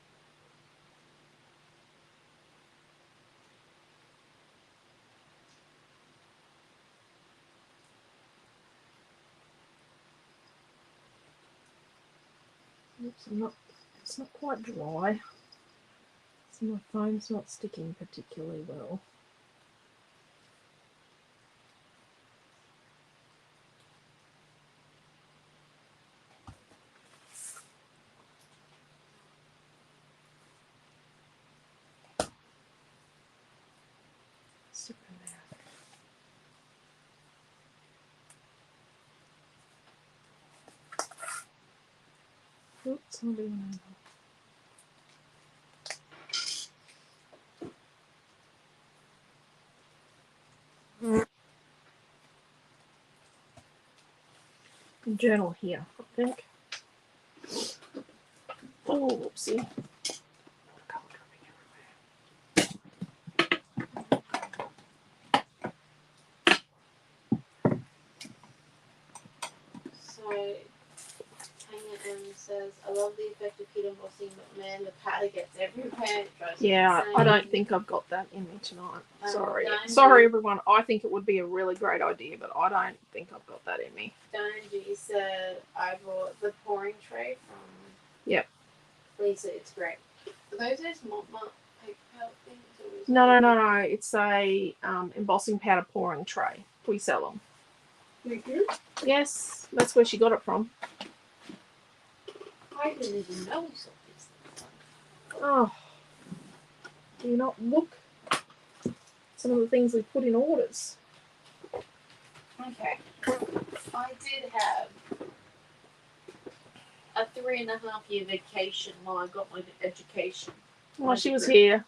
Oops, it's not quite dry. So my phone's not sticking particularly well. Super mad. Oops, I'm doing that. Journal here, I think. Oh, whoopsie. So, Tanya M says, I love the effect of heat embossing, but man, the powder gets everywhere. It drives me Yeah, insane. I don't think I've got that in me tonight. Sorry. Don't Sorry, you- everyone. I think it would be a really great idea, but I don't think I've got that in me. Donji said, I bought the pouring tray from Yep. Lisa. It's great. Are those Mont paper powder things? Or is No. It's a embossing powder pouring tray. We sell them. Mm-hmm. Yes, that's where she got it from. I didn't even know we sold these things. Oh, do you not look at some of the things we put in orders? Okay. I did have a 3.5-year vacation while I got my education. Well, she was here.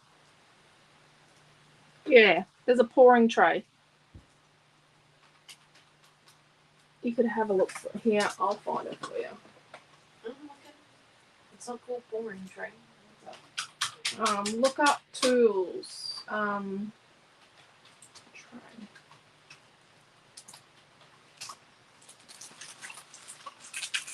Yeah, there's a pouring tray. You could have a look for here. I'll find it for you. Oh, okay. It's not called pouring tray. Look up tools. Tray.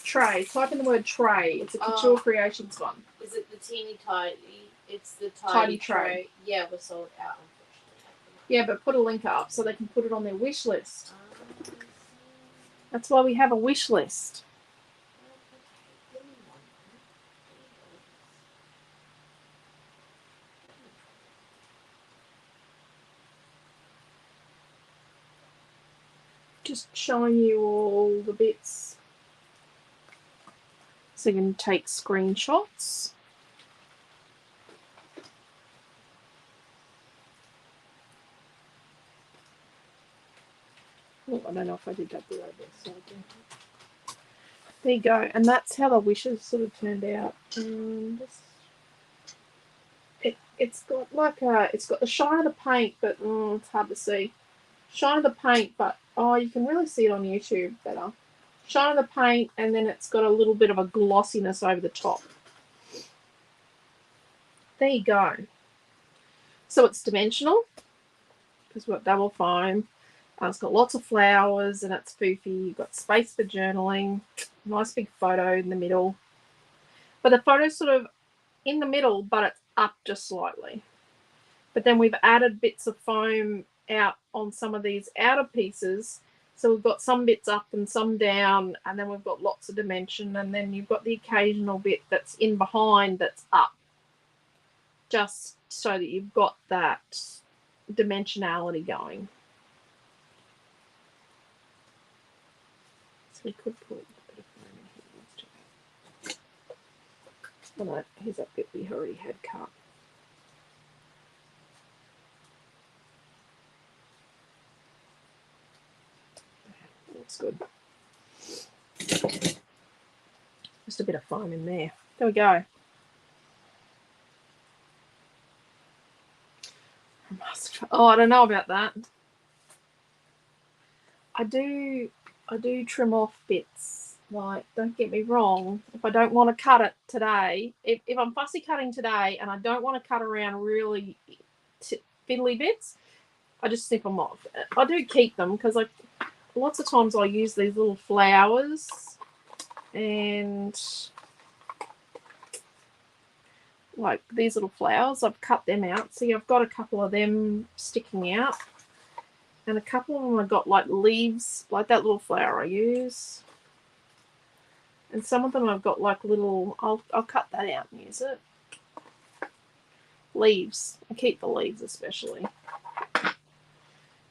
Tray. Type in the word tray. It's a Couture Creations one. Is it the teeny tidy? It's the Tidy tidy tray. Yeah, we're sold out, unfortunately. Yeah, but put a link up so they can put it on their wish list. I see. That's why we have a wish list. Give me one minute. Just showing you all the bits so you can take screenshots. Oh, I don't know if I did that the right way. So there you go. And that's how the wishes sort of turned out. It's got like it's got the shine of the paint, but it's hard to see. Shine of the paint, but you can really see it on YouTube better. Shine of the paint, and then it's got a little bit of a glossiness over the top. There you go. So it's dimensional because we've got double foam. It's got lots of flowers and it's foofy. You've got space for journaling. Nice big photo in the middle. But the photo's sort of in the middle, but it's up just slightly. But then we've added bits of foam out on some of these outer pieces. So we've got some bits up and some down, and then we've got lots of dimension, and then you've got the occasional bit that's in behind that's up. Just so that you've got that dimensionality going. So we could put a bit of foam in here. Oh no, here's that bit we already had cut. Looks good. Just a bit of foam in there. There we go. Oh, I don't know about that. I do trim off bits. Like, don't get me wrong. If I don't want to cut it today, if I'm fussy cutting today and I don't want to cut around really fiddly bits, I just snip them off. I do keep them because like lots of times I use these little flowers and like these little flowers, I've cut them out. See, I've got a couple of them sticking out. And a couple of them I've got like leaves, like that little flower I use. And some of them I've got like little, I'll cut that out and use it. Leaves. I keep the leaves especially.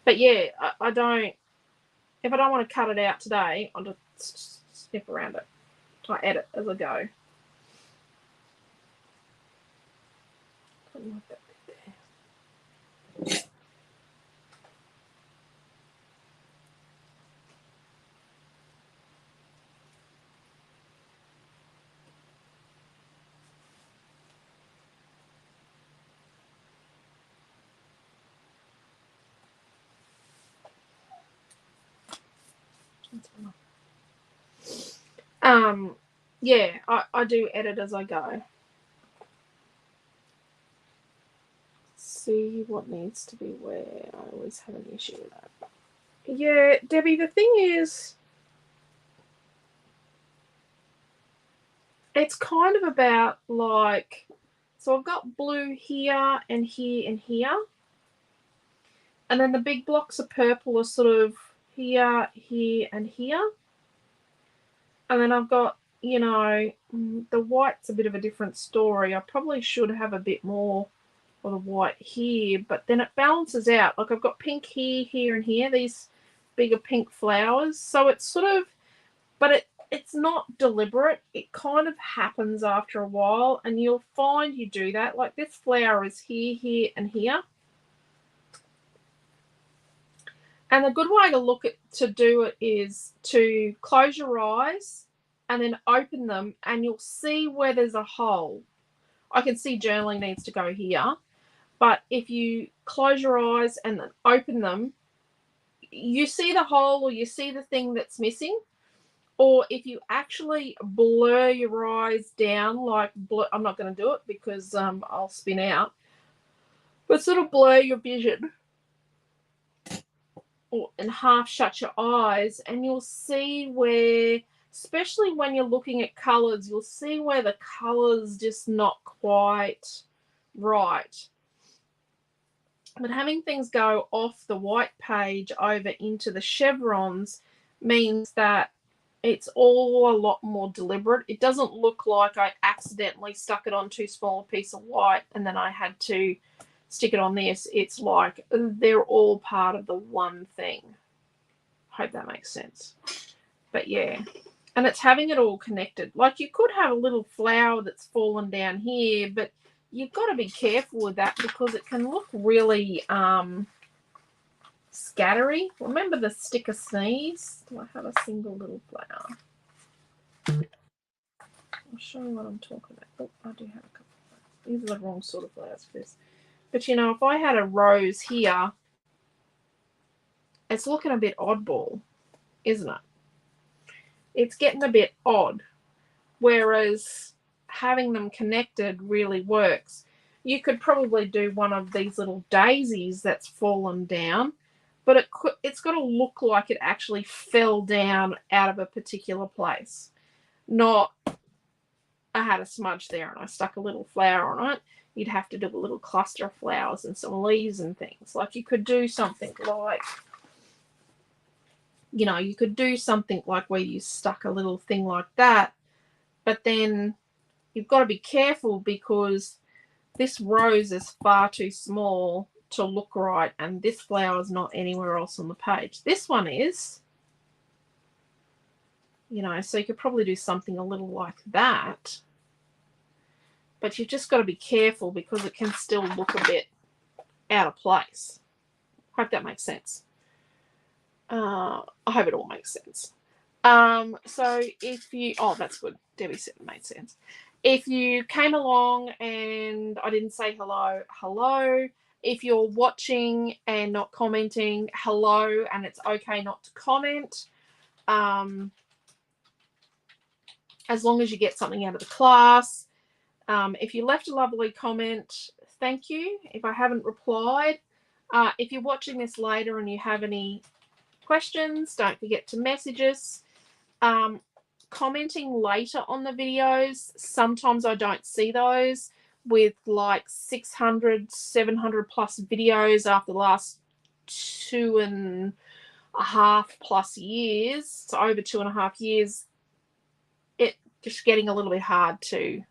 But yeah, I don't, if I don't want to cut it out today, I'll just snip around it. I edit as I go. Like that bit there. Yeah, I do edit as I go. See what needs to be where. I always have an issue with that. Yeah, Debbie, the thing is, it's kind of about like, so I've got blue here and here and here. And then the big blocks of purple are sort of here, here, and here. And then I've got, you know, the white's a bit of a different story. I probably should have a bit more of the white here, but then it balances out. Like I've got pink here, here, and here, these bigger pink flowers. So it's sort of, but it's not deliberate. It kind of happens after a while, and you'll find you do that. Like this flower is here, here, and here. And a good way to do it is to close your eyes and then open them, and you'll see where there's a hole. I can see journaling needs to go here, but if you close your eyes and then open them, you see the hole or you see the thing that's missing. Or if you actually blur your eyes down, like I'm not going to do it because I'll spin out, but sort of blur your vision. And half shut your eyes, and you'll see where, especially when you're looking at colors, you'll see where the color's just not quite right. But having things go off the white page over into the chevrons means that it's all a lot more deliberate. It doesn't look like I accidentally stuck it on too small a piece of white and then I had to stick it on this. It's like they're all part of the one thing. Hope that makes sense. But yeah, and it's having it all connected. Like you could have a little flower that's fallen down here, but you've got to be careful with that because it can look really scattery. Remember the sticker sneeze? Do I have a single little flower? I'll show you what I'm talking about. Oh, I do have a couple of flowers. These are the wrong sort of flowers for this. But you know, if I had a rose here, it's looking a bit oddball, isn't it? It's getting a bit odd. Whereas having them connected really works. You could probably do one of these little daisies that's fallen down, but it's got to look like it actually fell down out of a particular place. Not, I had a smudge there and I stuck a little flower on it. You'd have to do a little cluster of flowers and some leaves and things. Like you could do something like, you know, you could do something like where you stuck a little thing like that, but then you've got to be careful because this rose is far too small to look right, and this flower is not anywhere else on the page. This one is, you know, so you could probably do something a little like that, but you've just got to be careful because it can still look a bit out of place. Hope that makes sense. I hope it all makes sense. So if you, oh, that's good. Debbie said it made sense. If you came along and I didn't say hello, hello. If you're watching and not commenting, hello, and it's okay not to comment. As long as you get something out of the class. If you left a lovely comment, thank you. If I haven't replied, if you're watching this later and you have any questions, don't forget to message us. Commenting later on the videos, sometimes I don't see those with like 600, 700 plus videos after the last 2.5+ years, so over 2.5 years. It just getting a little bit hard to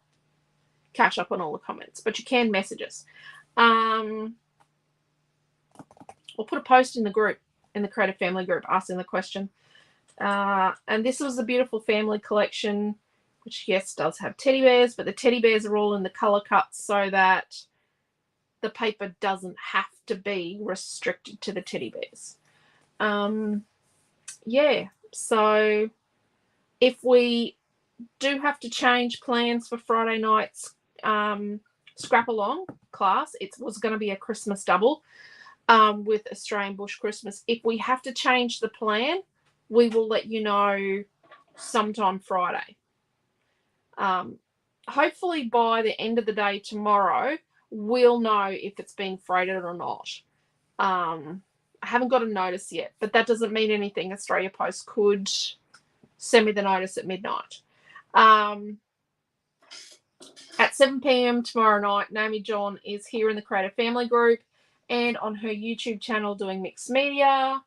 catch up on all the comments, but you can message us. Or put a post in the group, in the Creative Family group, asking the question. And this was a beautiful family collection, which yes does have teddy bears, but the teddy bears are all in the color cuts so that the paper doesn't have to be restricted to the teddy bears. Yeah, so if we do have to change plans for Friday night's scrap along class, it was going to be a Christmas double with Australian Bush Christmas. If we have to change the plan, we will let you know sometime Friday. Hopefully by the end of the day tomorrow, we'll know if it's being freighted or not. I haven't got a notice yet, but that doesn't mean anything. Australia Post could send me the notice at midnight. At 7 p.m. tomorrow night, Naomi John is here in the Creative Family group and on her YouTube channel doing mixed media.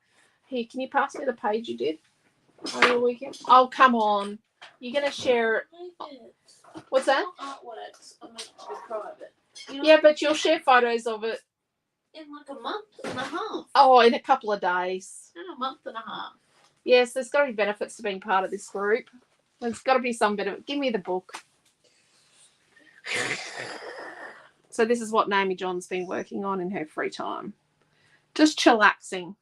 Here, can you pass me the page you did over the weekend? Oh, come on. You're going to share it. What's that? Artworks are meant to be private. You know, Yeah, but you'll share photos of it. in like a month and a half. Oh, in a couple of days. In a month and a half. Yes, there's got to be benefits to being part of this group. There's got to be some benefit. Give me the book. So this is what Naomi John's been working on in her free time. Just chillaxing.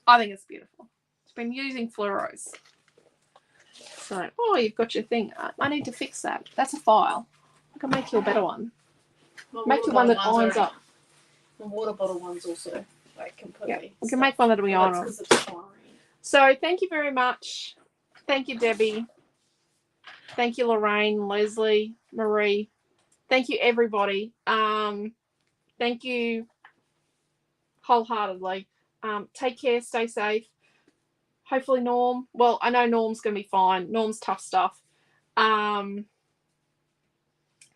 I think it's beautiful. She's been using fluoros. So, oh, you've got your thing. I need to fix that. That's a file. I can make you a better one. Make you one that irons up. The water bottle one's also like completely. Yeah, we can make one that'll be on. Because it's chlorine. So thank you very much. Thank you, Debbie. Thank you, Lorraine, Leslie, Marie. Thank you, everybody. Thank you wholeheartedly. Take care. Stay safe. Hopefully Norm. Well, I know Norm's going to be fine. Norm's tough stuff. And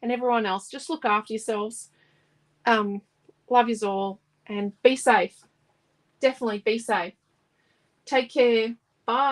everyone else, just look after yourselves. Love yous all. And be safe. Definitely be safe. Take care. Bye.